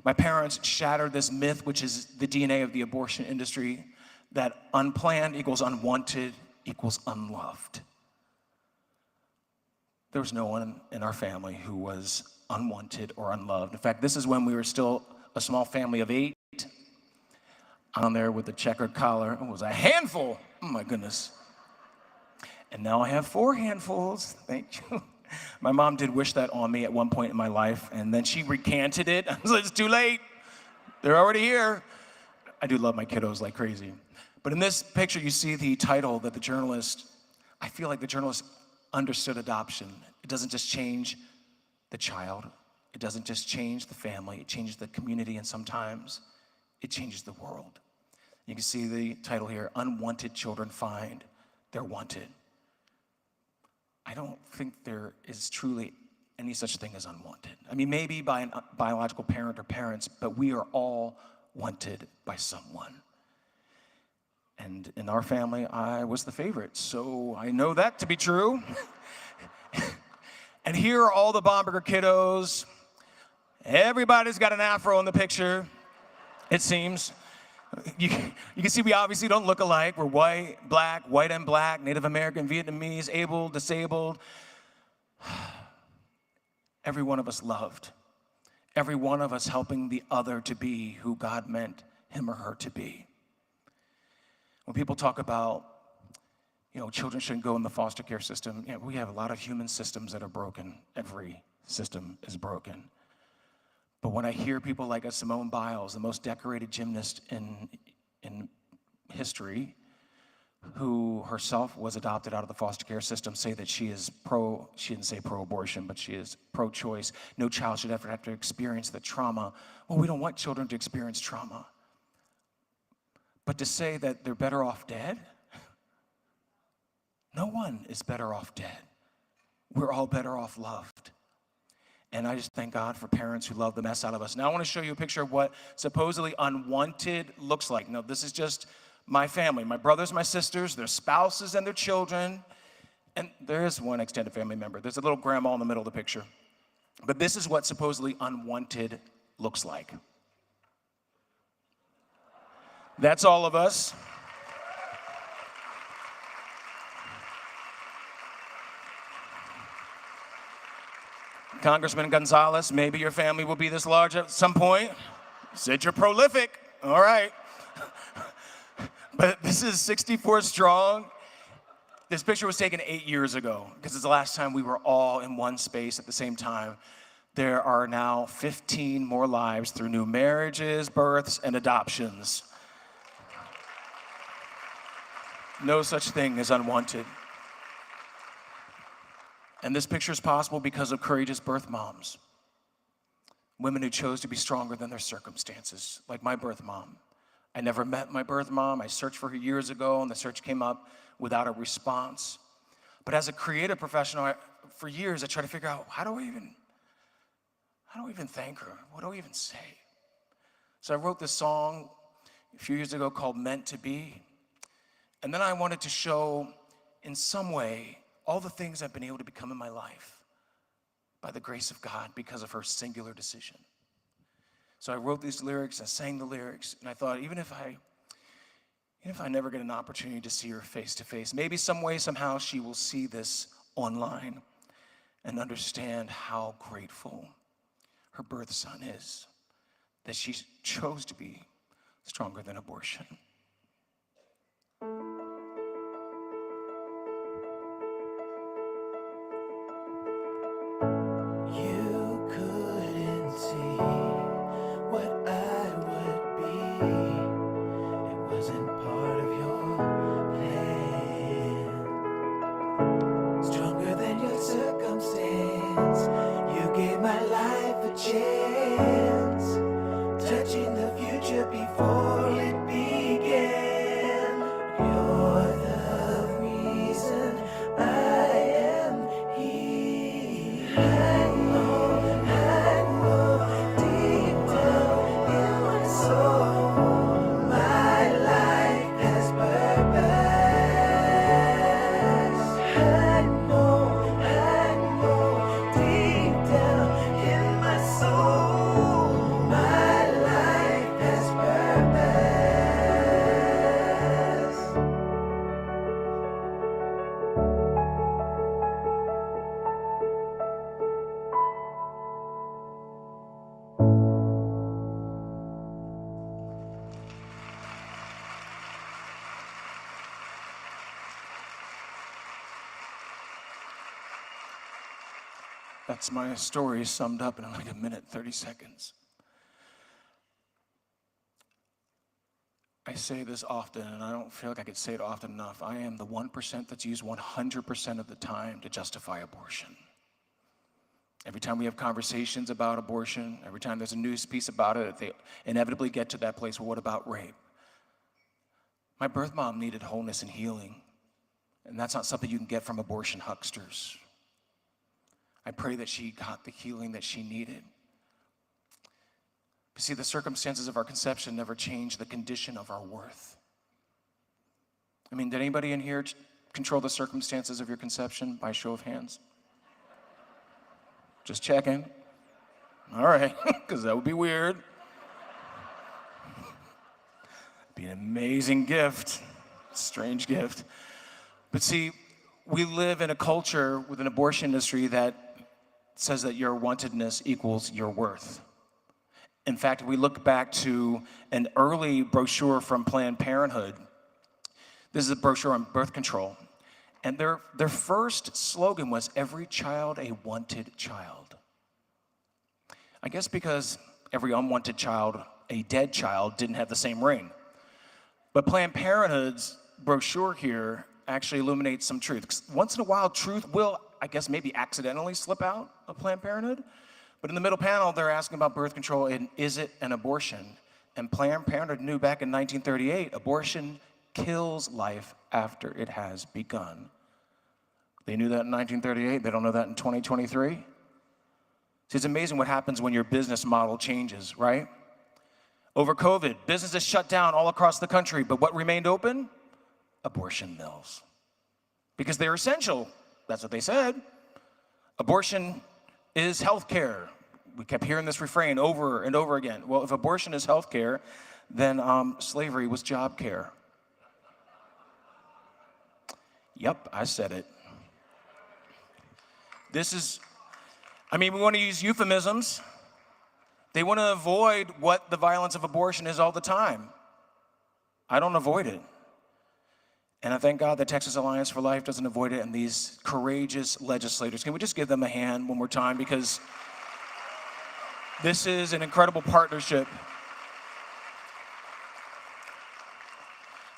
My parents shattered this myth, which is the DNA of the abortion industry, that unplanned equals unwanted equals unloved. There was no one in our family who was unwanted or unloved. In fact, this is when we were still a small family of 8. On there with the checkered collar, it was a handful. Oh my goodness. And now I have 4 handfuls. Thank you. My mom did wish that on me at one point in my life, and then she recanted it. I was like, it's too late. They're already here. I do love my kiddos like crazy. But in this picture, you see the title that the journalist, I feel like the journalist understood adoption. It doesn't just change the child. It doesn't just change the family. It changes the community, and sometimes it changes the world. You can see the title here, Unwanted Children Find They're Wanted. I don't think there is truly any such thing as unwanted. I mean, maybe by a biological parent or parents, but we are all wanted by someone. And in our family, I was the favorite, so I know that to be true. And here are all the Bomberger kiddos. Everybody's got an afro in the picture, it seems. You can see we obviously don't look alike. We're white and black, Native American, Vietnamese, able, disabled. Every one of us loved. Every one of us helping the other to be who God meant him or her to be. When people talk about, children shouldn't go in the foster care system, we have a lot of human systems that are broken. Every system is broken. But when I hear people like Simone Biles, the most decorated gymnast in history, who herself was adopted out of the foster care system, say that she didn't say pro-abortion, but she is pro-choice. No child should ever have to experience the trauma. Well, we don't want children to experience trauma. But to say that they're better off dead? No one is better off dead. We're all better off loved. And I just thank God for parents who love the mess out of us. Now I want to show you a picture of what supposedly unwanted looks like. Now this is just my family, my brothers, my sisters, their spouses and their children. And there is one extended family member. There's a little grandma in the middle of the picture. But this is what supposedly unwanted looks like. That's all of us. Congressman Gonzalez, maybe your family will be this large at some point. You said you're prolific. All right. But this is 64 strong. This picture was taken 8 years ago because it's the last time we were all in one space at the same time. There are now 15 more lives through new marriages, births, and adoptions. No such thing as unwanted. And this picture is possible because of courageous birth moms. Women who chose to be stronger than their circumstances, like my birth mom. I never met my birth mom. I searched for her years ago, and the search came up without a response. But as a creative professional, for years, I tried to figure out, how do I even thank her? What do I even say? So I wrote this song a few years ago called Meant to Be. And then I wanted to show, in some way, all the things I've been able to become in my life by the grace of God because of her singular decision. So I wrote these lyrics, I sang the lyrics, and I thought, even if I never get an opportunity to see her face to face, maybe some way, somehow she will see this online and understand how grateful her birth son is, that she chose to be stronger than abortion. Stronger than your circumstance, you gave my life a chance, touching the future before it began. You're the reason I am here. I know deep down in my soul, my life has purpose. I know deep down in my soul, my life has purpose. That's my story summed up in like a minute, 30 seconds. I say this often, and I don't feel like I could say it often enough. I am the 1% that's used 100% of the time to justify abortion. Every time we have conversations about abortion, every time there's a news piece about it, they inevitably get to that place, well, what about rape? My birth mom needed wholeness and healing, and that's not something you can get from abortion hucksters. I pray that she got the healing that she needed. But see, the circumstances of our conception never change the condition of our worth. I mean, did anybody in here control the circumstances of your conception by show of hands? Just checking. All right, because that would be weird. Be an amazing gift, strange gift. But see, we live in a culture with an abortion industry that says that your wantedness equals your worth. In fact, we look back to an early brochure from Planned Parenthood. This is a brochure on birth control. And their first slogan was, every child a wanted child. I guess because every unwanted child, a dead child, didn't have the same ring. But Planned Parenthood's brochure here actually illuminates some truth. 'Cause once in a while, truth will, I guess, maybe accidentally slip out of Planned Parenthood. But in the middle panel, they're asking about birth control and is it an abortion? And Planned Parenthood knew back in 1938, abortion kills life after it has begun. They knew that in 1938. They don't know that in 2023. See, it's amazing what happens when your business model changes, right? Over COVID, businesses shut down all across the country, but what remained open? Abortion mills. Because they're essential. That's what they said. Abortion is healthcare. We kept hearing this refrain over and over again. Well, if abortion is healthcare, then slavery was job care. Yep, I said it. We want to use euphemisms. They want to avoid what the violence of abortion is all the time. I don't avoid it. And I thank God that Texas Alliance for Life doesn't avoid it, and these courageous legislators. Can we just give them a hand one more time? Because this is an incredible partnership.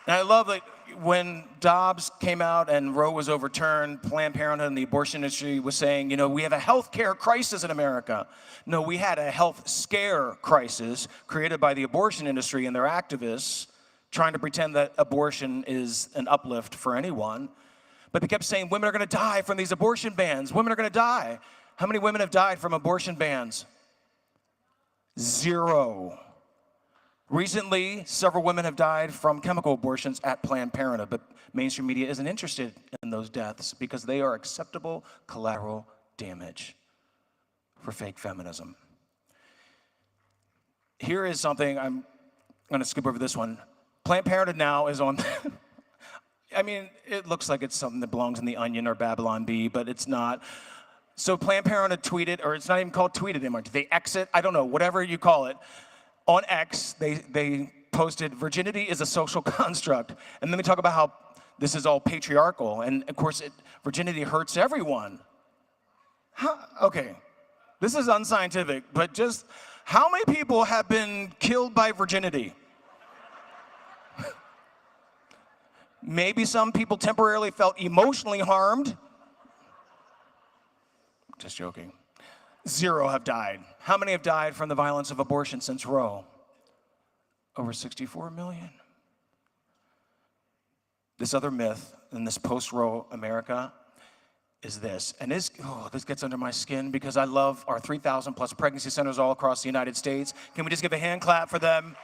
And I love that when Dobbs came out and Roe was overturned, Planned Parenthood and the abortion industry was saying, we have a health care crisis in America. No, we had a health scare crisis created by the abortion industry and their activists trying to pretend that abortion is an uplift for anyone. But they kept saying women are going to die from these abortion bans. Women are going to die. How many women have died from abortion bans? 0. Recently, several women have died from chemical abortions at Planned Parenthood, but mainstream media isn't interested in those deaths because they are acceptable collateral damage for fake feminism. Here is something, I'm going to skip over this one. Planned Parenthood now is on, it looks like it's something that belongs in The Onion or Babylon Bee, but it's not. So Planned Parenthood tweeted, or it's not even called tweeted anymore. Did they exit? I don't know, whatever you call it. On X, they posted, virginity is a social construct. And then they talk about how this is all patriarchal. And of course, virginity hurts everyone. Okay, this is unscientific, but just how many people have been killed by virginity? Maybe some people temporarily felt emotionally harmed. Just joking. 0 have died. How many have died from the violence of abortion since Roe? Over 64 million. This other myth in this post-Roe America is this, and this gets under my skin because I love our 3,000 plus pregnancy centers all across the United States. Can we just give a hand clap for them?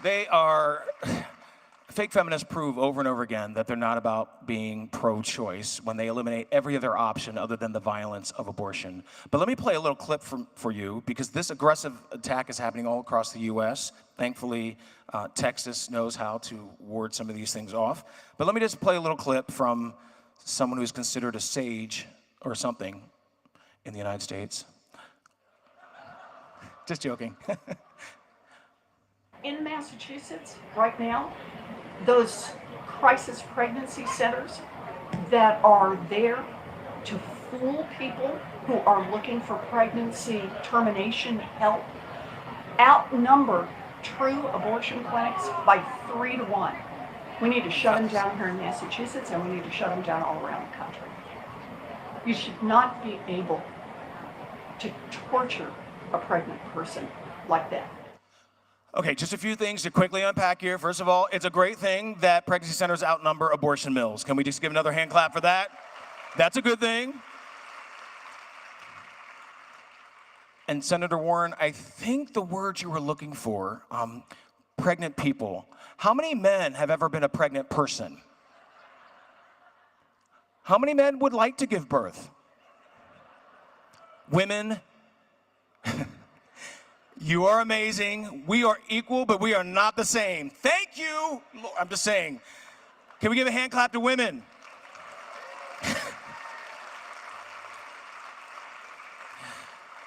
They are, fake feminists prove over and over again that they're not about being pro-choice when they eliminate every other option other than the violence of abortion. But let me play a little clip for you, because this aggressive attack is happening all across the U.S. Thankfully, Texas knows how to ward some of these things off. But let me just play a little clip from someone who's considered a sage or something in the United States. Just joking. In Massachusetts right now, those crisis pregnancy centers that are there to fool people who are looking for pregnancy termination help outnumber true abortion clinics by 3 to 1. We need to shut them down here in Massachusetts, and we need to shut them down all around the country. You should not be able to torture a pregnant person like that. Okay, just a few things to quickly unpack here. First of all, it's a great thing that pregnancy centers outnumber abortion mills. Can we just give another hand clap for that? That's a good thing. And Senator Warren, I think the word you were looking for, pregnant people. How many men have ever been a pregnant person? How many men would like to give birth? Women, you are amazing. We are equal, but we are not the same. Thank you. I'm just saying. Can we give a hand clap to women?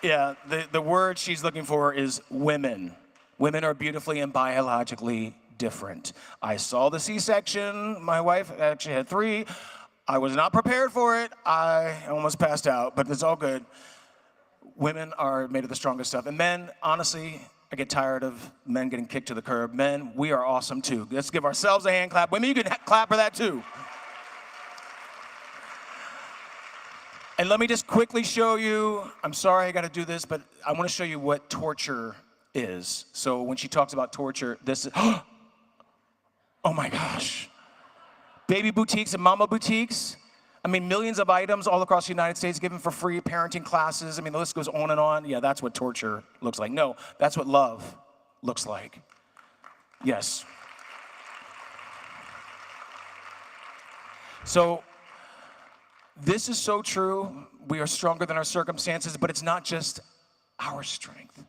Yeah, the word she's looking for is women. Women are beautifully and biologically different. I saw the C-section. My wife actually had 3. I was not prepared for it. I almost passed out, but it's all good. Women are made of the strongest stuff. And men, honestly, I get tired of men getting kicked to the curb. Men, we are awesome too. Let's give ourselves a hand clap. Women, you can clap for that too. And let me just quickly show you, I'm sorry I gotta do this, but I wanna show you what torture is. So when she talks about torture, this is, oh my gosh. Baby boutiques and mama boutiques. I mean, millions of items all across the United States given for free, parenting classes. I mean, the list goes on and on. Yeah, that's what torture looks like. No, that's what love looks like. Yes. So, this is so true. We are stronger than our circumstances, but it's not just our strength.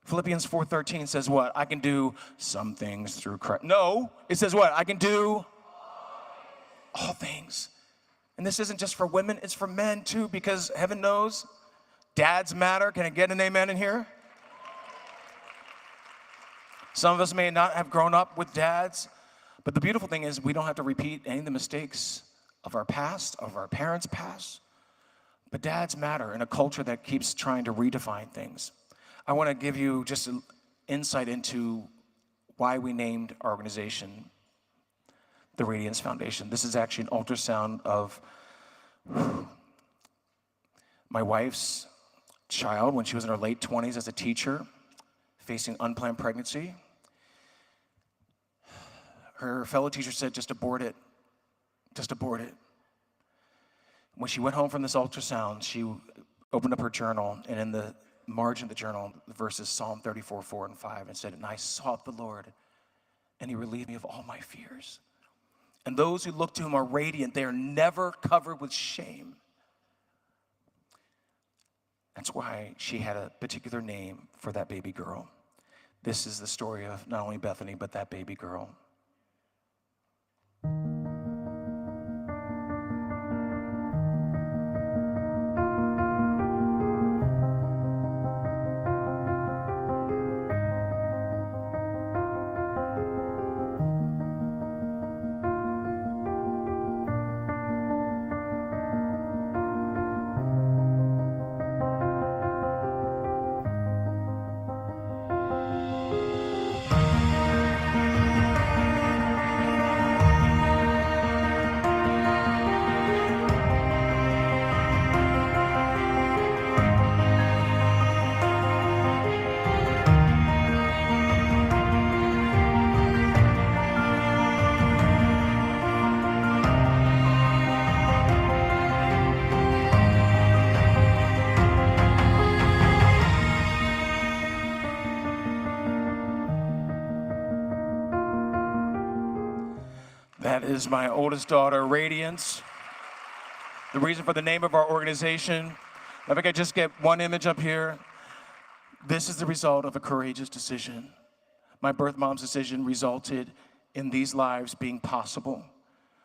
Philippians 4:13 says what? I can do some things through Christ. No, it says what? I can do all things. And this isn't just for women, it's for men too, because heaven knows dads matter. Can I get an amen in here? Some of us may not have grown up with dads, but the beautiful thing is we don't have to repeat any of the mistakes of our past, of our parents' past. But dads matter in a culture that keeps trying to redefine things. I want to give you just an insight into why we named our organization the Radiance Foundation. This is actually an ultrasound of my wife's child when she was in her late 20s as a teacher, facing unplanned pregnancy. Her fellow teacher said, just abort it. Just abort it. When she went home from this ultrasound, she opened up her journal, and in the margin of the journal, the verses Psalm 34:4-5, and said, and I sought the Lord, and he relieved me of all my fears. And those who look to him are radiant. They are never covered with shame. That's why she had a particular name for that baby girl. This is the story of not only Bethany, but that baby girl. That is my oldest daughter, Radiance. The reason for the name of our organization, if I could just get one image up here. This is the result of a courageous decision. My birth mom's decision resulted in these lives being possible.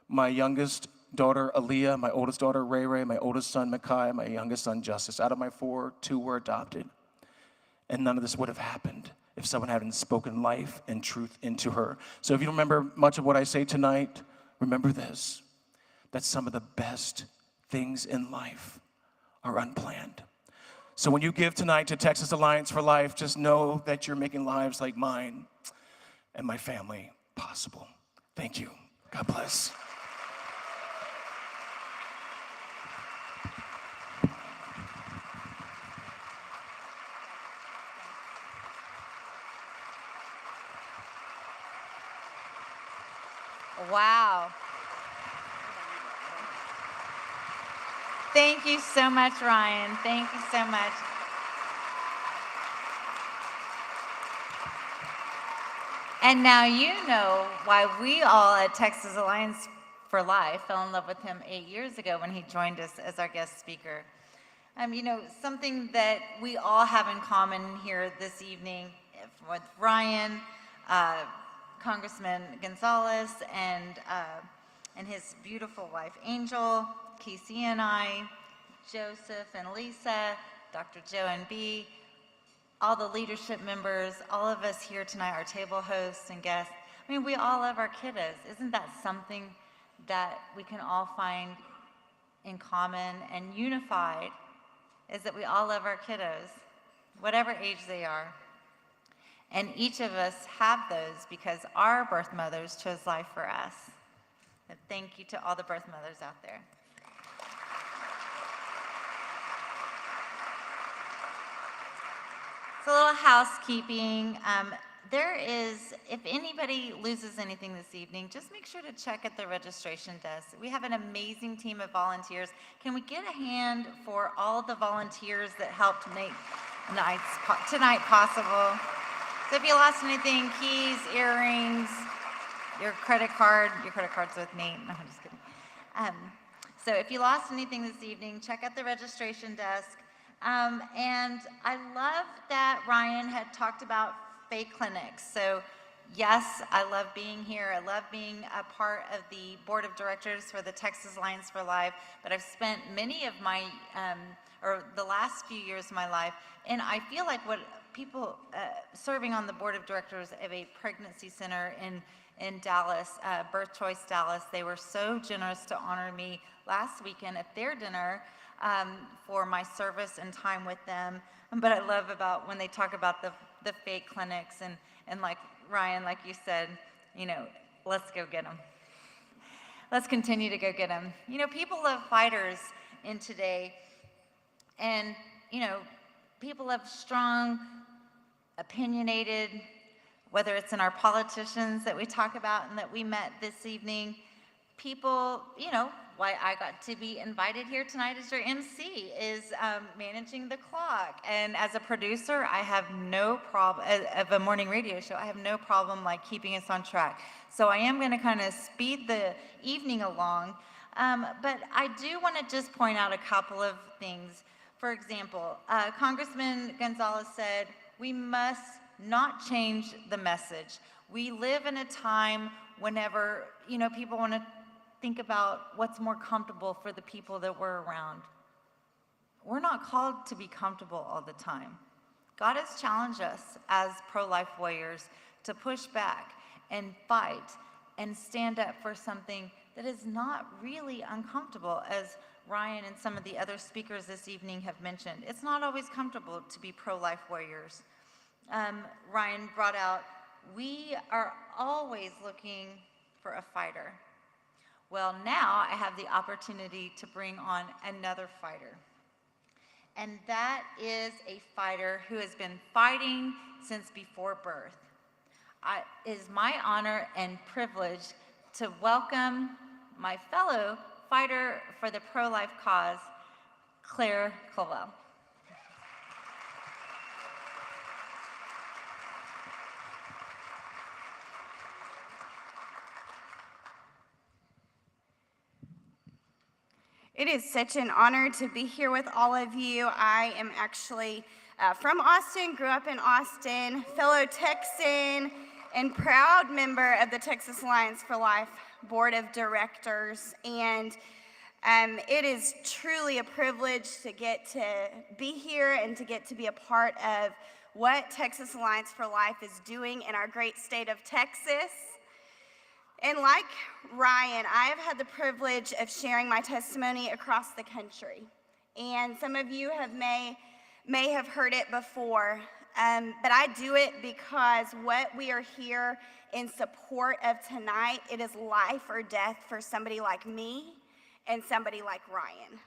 My youngest daughter, Aaliyah, my oldest daughter, Ray Ray, my oldest son, Makai, my youngest son, Justice. Out of my 4, 2 were adopted. And none of this would have happened if someone hadn't spoken life and truth into her. So if you don't remember much of what I say tonight, remember this, that some of the best things in life are unplanned. So when you give tonight to Texas Alliance for Life, just know that you're making lives like mine and my family possible. Thank you. God bless. Wow. Thank you so much, Ryan. Thank you so much. And now you know why we all at Texas Alliance for Life fell in love with him 8 years ago when he joined us as our guest speaker. You know, something that we all have in common here this evening with Ryan, Congressman Gonzalez, and his beautiful wife, Angel, Casey and I, Joseph and Lisa, Dr. Joe and B, all the leadership members, all of us here tonight, our table hosts and guests. I mean, we all love our kiddos. Isn't that something that we can all find in common and unified, is that we all love our kiddos, whatever age they are. And each of us have those because our birth mothers chose life for us. And thank you to all the birth mothers out there. So a little housekeeping. There is, if anybody loses anything this evening, just make sure to check at the registration desk. We have an amazing team of volunteers. Can we get a hand for all the volunteers that helped make tonight possible? So if you lost anything, keys, earrings, your credit card's with me. No, I'm just kidding. So if you lost anything this evening, check out the registration desk. And I love that Ryan had talked about faith clinics. So yes, I love being here. I love being a part of the board of directors for the Texas Alliance for Life, but I've spent many of my, or the last few years of my life, and I feel like what people serving on the board of directors of a pregnancy center in Dallas, Birth Choice Dallas, they were so generous to honor me last weekend at their dinner for my service and time with them. But I love about when they talk about the fake clinics and like Ryan, like you said, you know, let's go get them. Let's continue to go get them. You know, people love fighters in today, and you know, people love strong, opinionated, whether it's in our politicians that we talk about and that we met this evening, people, you know, why I got to be invited here tonight as your MC is managing the clock. And as a producer, I have no problem, of a morning radio show, I have no problem like keeping us on track. So I am gonna kind of speed the evening along, but I do wanna just point out a couple of things. For example, Congressman Gonzalez said, we must not change the message. We live in a time whenever, you know, people wanna think about what's more comfortable for the people that we're around. We're not called to be comfortable all the time. God has challenged us as pro-life warriors to push back and fight and stand up for something that is not really uncomfortable, as Ryan and some of the other speakers this evening have mentioned. It's not always comfortable to be pro-life warriors. Ryan brought out, we are always looking for a fighter. Well, now I have the opportunity to bring on another fighter. And that is a fighter who has been fighting since before birth. It is my honor and privilege to welcome my fellow fighter for the pro-life cause, Claire Colwell. It is such an honor to be here with all of you. I am actually from Austin, grew up in Austin, fellow Texan, and proud member of the Texas Alliance for Life Board of Directors. And it is truly a privilege to get to be here and to get to be a part of what Texas Alliance for Life is doing in our great state of Texas. And like Ryan, I have had the privilege of sharing my testimony across the country. And some of you may have heard it before, but I do it because what we are here in support of tonight, it is life or death for somebody like me and somebody like Ryan.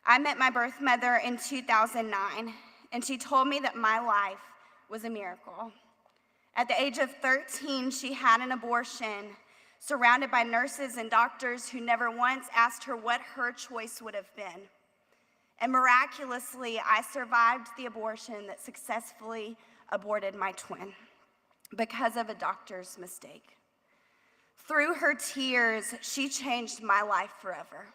I met my birth mother in 2009, and she told me that my life was a miracle. At the age of 13, she had an abortion, surrounded by nurses and doctors who never once asked her what her choice would have been. And miraculously, I survived the abortion that successfully aborted my twin because of a doctor's mistake. Through her tears, she changed my life forever.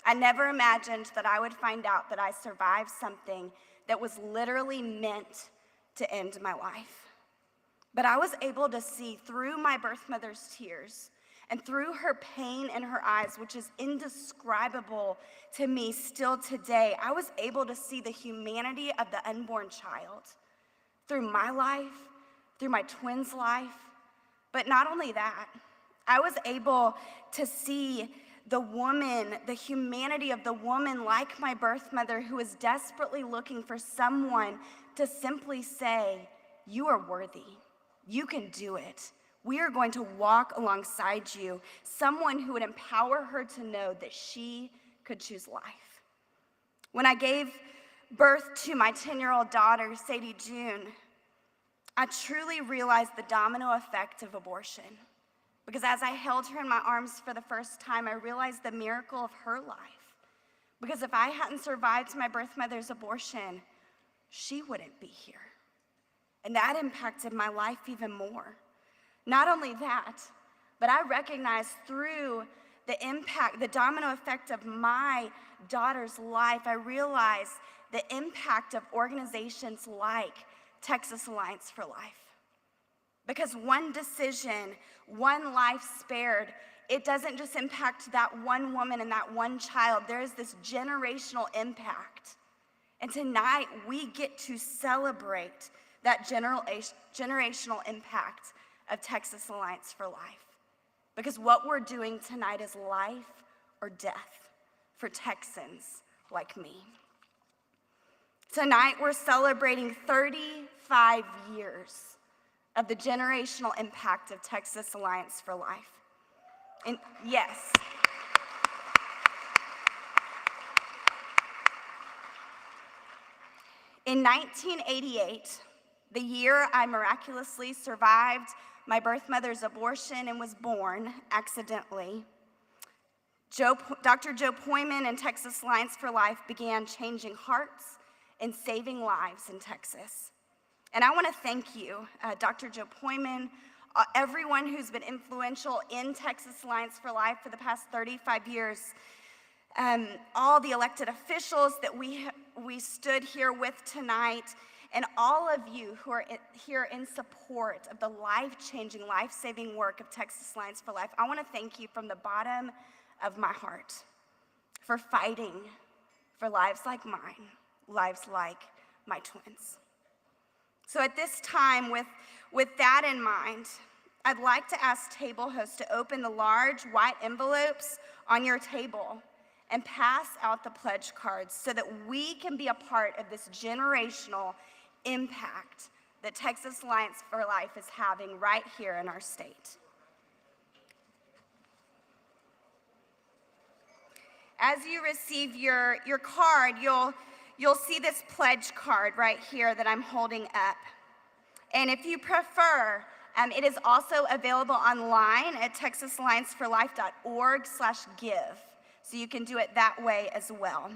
I never imagined that I would find out that I survived something that was literally meant to end my life. But I was able to see through my birth mother's tears and through her pain in her eyes, which is indescribable to me still today, I was able to see the humanity of the unborn child through my life, through my twin's life. But not only that, I was able to see the woman, the humanity of the woman like my birth mother who is desperately looking for someone to simply say, "You are worthy. You can do it. We are going to walk alongside you." Someone who would empower her to know that she could choose life. When I gave birth to my 10-year-old daughter, Sadie June, I truly realized the domino effect of abortion. Because as I held her in my arms for the first time, I realized the miracle of her life. Because if I hadn't survived my birth mother's abortion, she wouldn't be here. And that impacted my life even more. Not only that, but I recognized through the impact, the domino effect of my daughter's life, I realized the impact of organizations like Texas Alliance for Life. Because one decision, one life spared, it doesn't just impact that one woman and that one child. There is this generational impact. And tonight, we get to celebrate that generational impact of Texas Alliance for Life. Because what we're doing tonight is life or death for Texans like me. Tonight, we're celebrating 35 years of the generational impact of Texas Alliance for Life. And yes, in 1988, the year I miraculously survived my birth mother's abortion and was born accidentally, Dr. Joe Poyman and Texas Alliance for Life began changing hearts and saving lives in Texas. And I want to thank you, Dr. Joe Poyman, everyone who's been influential in Texas Alliance for Life for the past 35 years, all the elected officials that we stood here with tonight, and all of you who are here in support of the life-changing, life-saving work of Texas Alliance for Life. I want to thank you from the bottom of my heart for fighting for lives like mine, lives like my twins. So at this time, with that in mind, I'd like to ask table hosts to open the large white envelopes on your table and pass out the pledge cards so that we can be a part of this generational impact that Texas Alliance for Life is having right here in our state. As you receive your card, you'll see this pledge card right here that I'm holding up. And if you prefer, it is also available online at texasallianceforlife.org/give. So you can do it that way as well.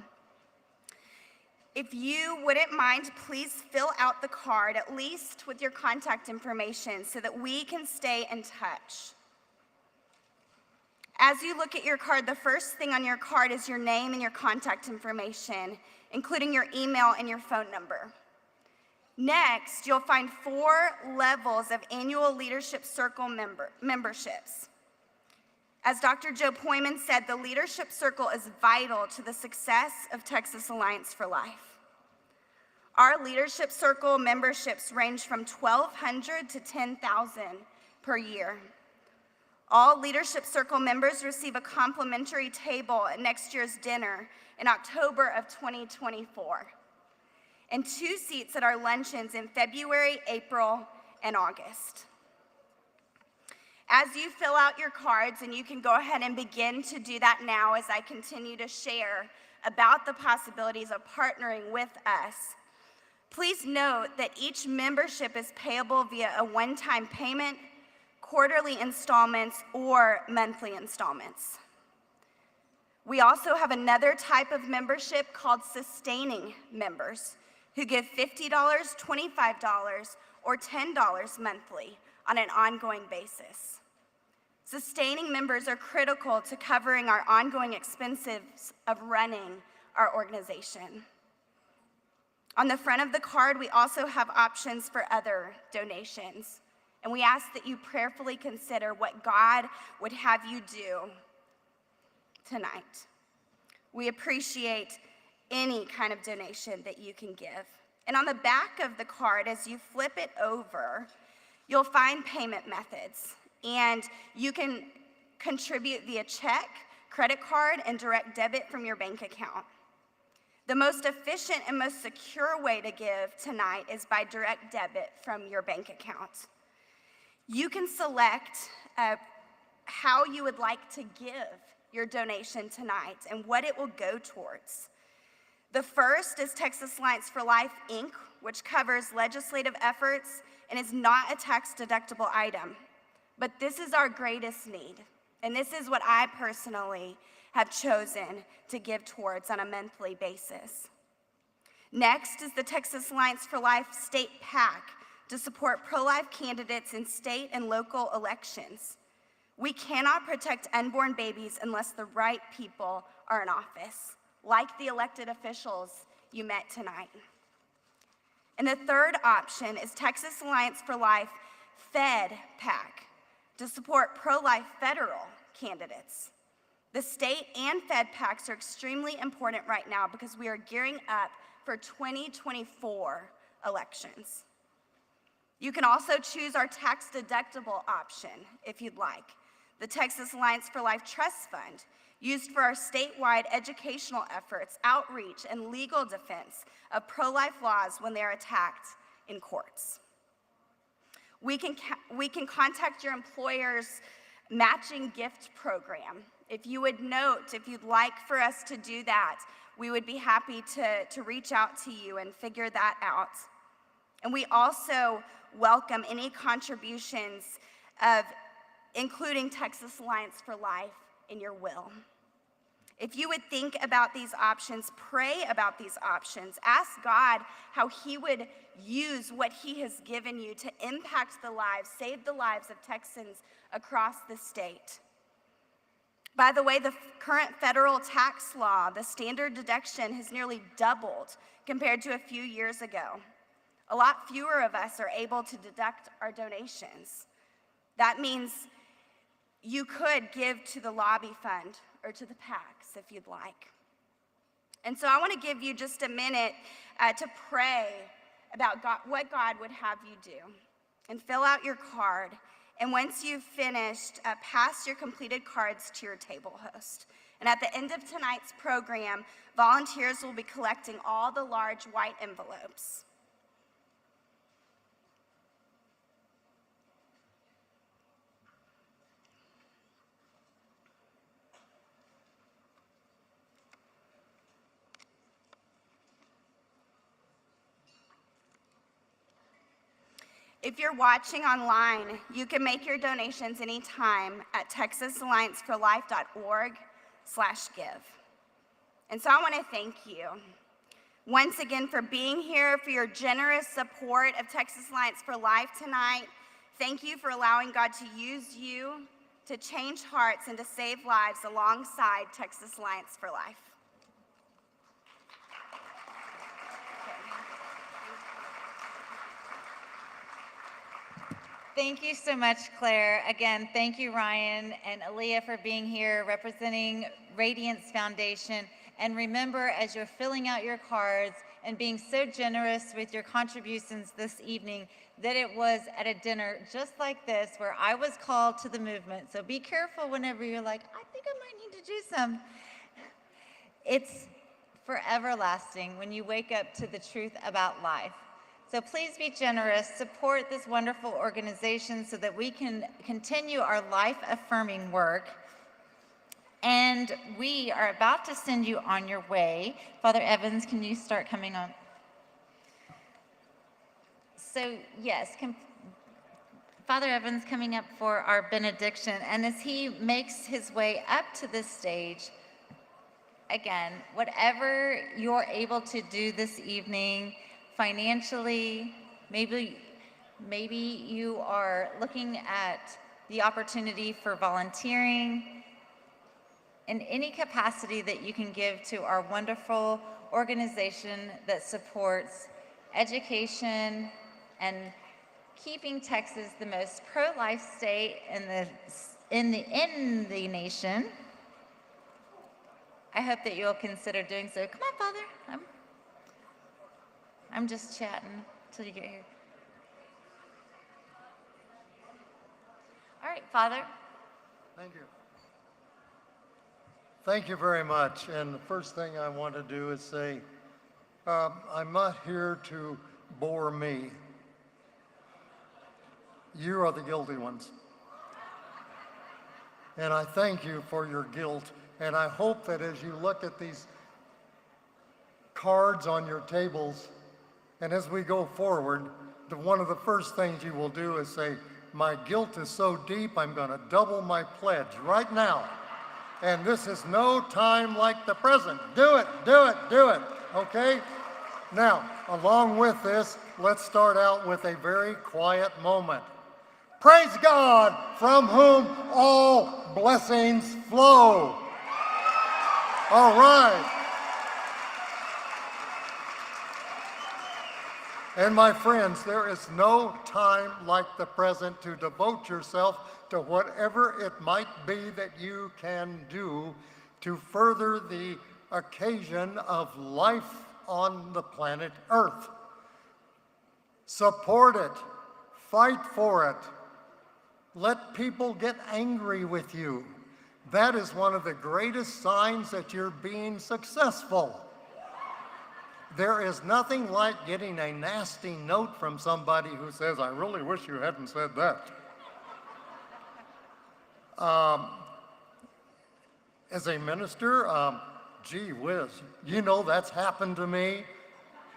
If you wouldn't mind, please fill out the card, at least with your contact information, so that we can stay in touch. As you look at your card, the first thing on your card is your name and your contact information, including your email and your phone number. Next, you'll find 4 levels of annual Leadership Circle memberships. As Dr. Joe Poyman said, the Leadership Circle is vital to the success of Texas Alliance for Life. Our Leadership Circle memberships range from $1,200 to $10,000 per year. All Leadership Circle members receive a complimentary table at next year's dinner in October of 2024, and 2 seats at our luncheons in February, April, and August. As you fill out your cards, and you can go ahead and begin to do that now as I continue to share about the possibilities of partnering with us, please note that each membership is payable via a one-time payment, quarterly installments, or monthly installments. We also have another type of membership called sustaining members, who give $50, $25, or $10 monthly on an ongoing basis. Sustaining members are critical to covering our ongoing expenses of running our organization. On the front of the card, we also have options for other donations, and we ask that you prayerfully consider what God would have you do tonight. We appreciate any kind of donation that you can give. And on the back of the card, as you flip it over, you'll find payment methods, and you can contribute via check, credit card, and direct debit from your bank account. The most efficient and most secure way to give tonight is by direct debit from your bank account. You can select how you would like to give your donation tonight and what it will go towards. The first is Texas Alliance for Life, Inc., which covers legislative efforts and is not a tax-deductible item. But this is our greatest need, and this is what I personally have chosen to give towards on a monthly basis. Next is the Texas Alliance for Life State PAC to support pro-life candidates in state and local elections. We cannot protect unborn babies unless the right people are in office, like the elected officials you met tonight. And the third option is Texas Alliance for Life Fed PAC to support pro-life federal candidates. The state and Fed PACs are extremely important right now because we are gearing up for 2024 elections. You can also choose our tax-deductible option if you'd like, the Texas Alliance for Life Trust Fund, used for our statewide educational efforts, outreach, and legal defense of pro-life laws when they are attacked in courts. We can contact your employer's matching gift program. If you would note, if you'd like for us to do that, we would be happy to reach out to you and figure that out. And we also welcome any contributions of including Texas Alliance for Life in your will. If you would think about these options, pray about these options, ask God how He would use what He has given you to impact the lives, save the lives of Texans across the state. By the way, the current federal tax law, the standard deduction, has nearly doubled compared to a few years ago. A lot fewer of us are able to deduct our donations. That means you could give to the lobby fund or to the PACs if you'd like. And so I want to give you just a minute to pray about what God would have you do, and fill out your card. And once you've finished, pass your completed cards to your table host. And at the end of tonight's program, volunteers will be collecting all the large white envelopes. If you're watching online, you can make your donations anytime at texasallianceforlife.org/give. And so I want to thank you once again for being here, for your generous support of Texas Alliance for Life tonight. Thank you for allowing God to use you to change hearts and to save lives alongside Texas Alliance for Life. Thank you so much, Claire. Again, thank you, Ryan and Aaliyah, for being here representing Radiance Foundation. And remember, as you're filling out your cards and being so generous with your contributions this evening, that it was at a dinner just like this where I was called to the movement. So be careful whenever you're like, I think I might need to do some. It's forever lasting when you wake up to the truth about life. So please be generous, support this wonderful organization so that we can continue our life-affirming work. And we are about to send you on your way. Father Evans, can you start coming on? So yes, Father Evans coming up for our benediction. And as he makes his way up to this stage, again, whatever you're able to do this evening, financially, maybe you are looking at the opportunity for volunteering in any capacity that you can give to our wonderful organization that supports education and keeping Texas the most pro-life state in the nation. I hope that you'll consider doing so. Come on, Father. I'm just chatting till you get here. All right, Father. Thank you. Thank you very much. And the first thing I want to do is say, I'm not here to bore me. You are the guilty ones. And I thank you for your guilt. And I hope that as you look at these cards on your tables, and as we go forward, one of the first things you will do is say, my guilt is so deep, I'm going to double my pledge right now. And this is no time like the present. Do it, do it, do it, okay? Now, along with this, let's start out with a very quiet moment. Praise God, from whom all blessings flow. All right. And my friends, there is no time like the present to devote yourself to whatever it might be that you can do to further the occasion of life on the planet Earth. Support it, fight for it. Let people get angry with you. That is one of the greatest signs that you're being successful. There is nothing like getting a nasty note from somebody who says, I really wish you hadn't said that. As a minister, gee whiz, you know that's happened to me.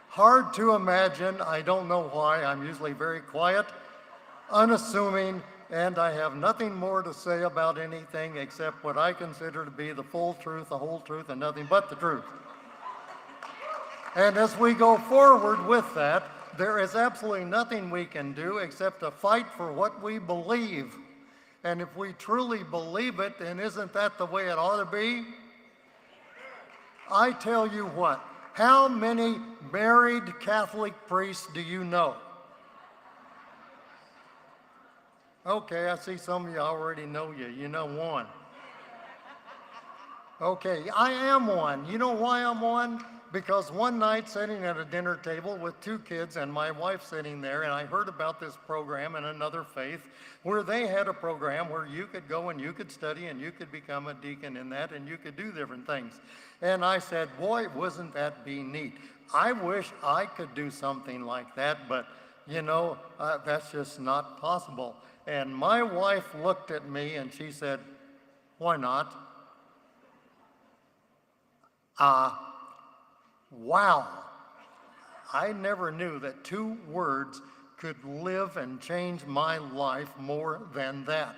Hard to imagine. I don't know why. I'm usually very quiet, unassuming, and I have nothing more to say about anything except what I consider to be the full truth, the whole truth, and nothing but the truth. And as we go forward with that, there is absolutely nothing we can do except to fight for what we believe. And if we truly believe it, then isn't that the way it ought to be? I tell you what, how many married Catholic priests do you know? Okay, I see some of you already know you. You know one. Okay, I am one. You know why I'm one? Because one night sitting at a dinner table with two kids and my wife sitting there, and I heard about this program in another faith where they had a program where you could go and you could study and you could become a deacon in that and you could do different things. And I said, boy, wouldn't that be neat? I wish I could do something like that, but you know, that's just not possible. And my wife looked at me and she said, why not? Wow, I never knew that 2 words could live and change my life more than that.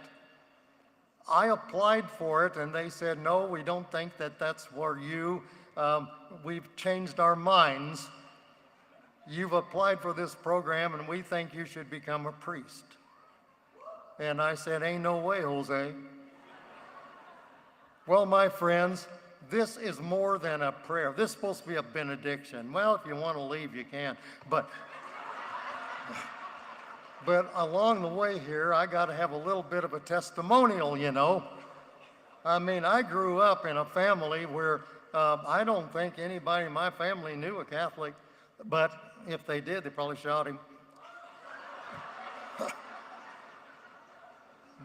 I applied for it and they said, no, we don't think that that's for you. We've changed our minds. You've applied for this program and we think you should become a priest. And I said, ain't no way, Jose. Well, my friends, this is more than a prayer. This is supposed to be a benediction. Well, if you want to leave, you can. But along the way here, I got to have a little bit of a testimonial, you know. I mean, I grew up in a family where I don't think anybody in my family knew a Catholic, but if they did, they probably shot him.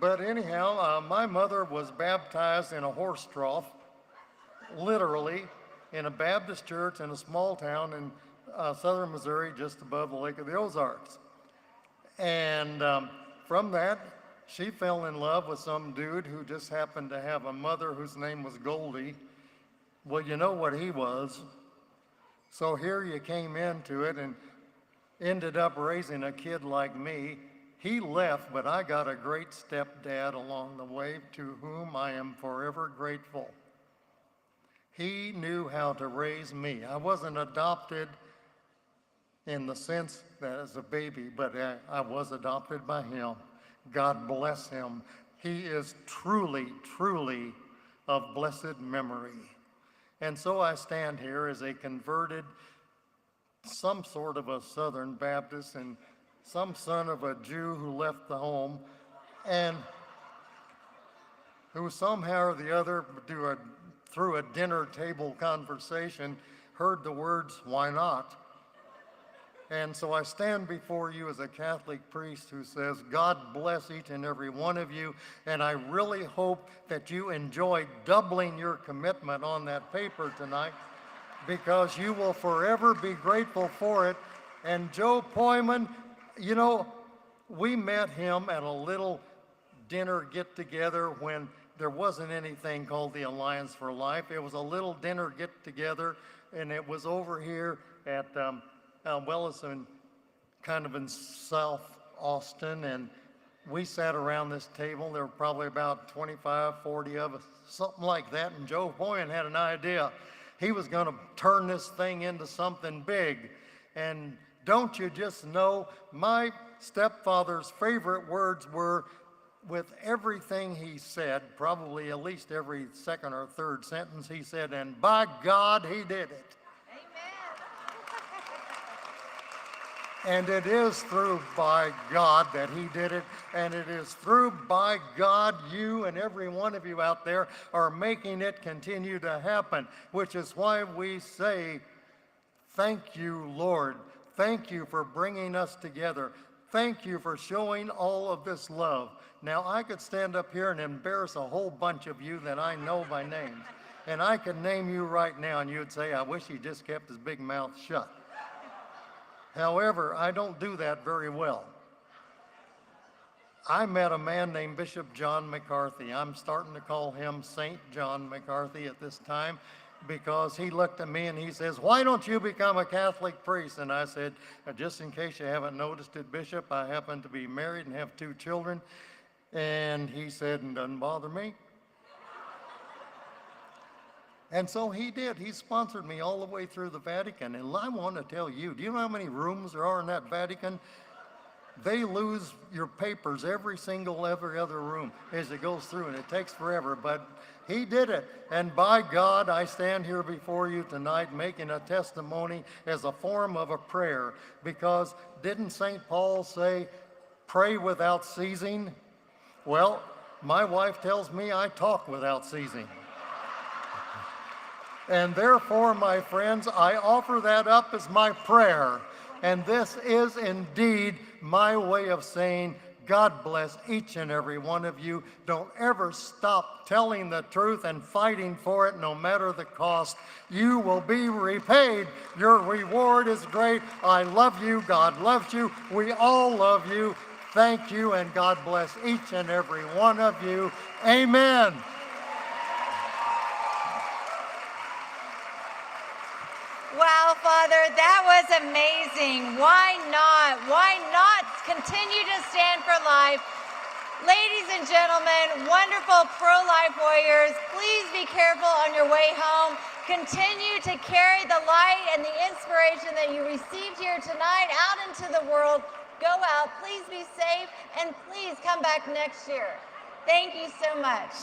But anyhow, my mother was baptized in a horse trough, literally, in a Baptist church in a small town in southern Missouri, just above the Lake of the Ozarks. And from that, she fell in love with some dude who just happened to have a mother whose name was Goldie. Well, you know what he was. So here you came into it and ended up raising a kid like me. He left, but I got a great stepdad along the way to whom I am forever grateful. He knew how to raise me. I wasn't adopted in the sense that as a baby, but I was adopted by him. God bless him. He is truly, truly of blessed memory. And so I stand here as a converted, some sort of a Southern Baptist and some son of a Jew who left the home and who somehow or the other through a dinner table conversation heard the words, "Why not?" And so I stand before you as a Catholic priest who says, God bless each and every one of you, and I really hope that you enjoy doubling your commitment on that paper tonight, because you will forever be grateful for it. And Joe Poyman, you know, we met him at a little dinner get-together when there wasn't anything called the Alliance for Life. It was a little dinner get-together, and it was over here at Wellison, kind of in South Austin, and we sat around this table. There were probably about 25, 40 of us, something like that, and Joe Poyman had an idea. He was going to turn this thing into something big. And don't you just know, my stepfather's favorite words were, with everything he said, probably at least every second or third sentence, he said, and by God, he did it. And it is through by God that he did it, and it is through by God you and every one of you out there are making it continue to happen, which is why we say, thank you, Lord. Thank you for bringing us together. Thank you for showing all of this love. Now, I could stand up here and embarrass a whole bunch of you that I know by name, and I could name you right now, and you'd say, I wish he just kept his big mouth shut. However, I don't do that very well. I met a man named Bishop John McCarthy. I'm starting to call him St. John McCarthy at this time because he looked at me and he says, why don't you become a Catholic priest? And I said, just in case you haven't noticed it, Bishop, I happen to be married and have 2 children. And he said, it doesn't bother me. And so he did. He sponsored me all the way through the Vatican. And I want to tell you, do you know how many rooms there are in that Vatican? They lose your papers every other room as it goes through, and it takes forever. But he did it. And by God, I stand here before you tonight making a testimony as a form of a prayer. Because didn't St. Paul say, pray without ceasing? Well, my wife tells me I talk without ceasing. And therefore, my friends, I offer that up as my prayer. And this is indeed my way of saying, God bless each and every one of you. Don't ever stop telling the truth and fighting for it, no matter the cost. You will be repaid. Your reward is great. I love you. God loves you. We all love you. Thank you, and God bless each and every one of you. Amen. Wow, Father, that was amazing. Why not? Why not continue to stand for life? Ladies and gentlemen, wonderful pro-life warriors, please be careful on your way home. Continue to carry the light and the inspiration that you received here tonight out into the world. Go out, please be safe, and please come back next year. Thank you so much.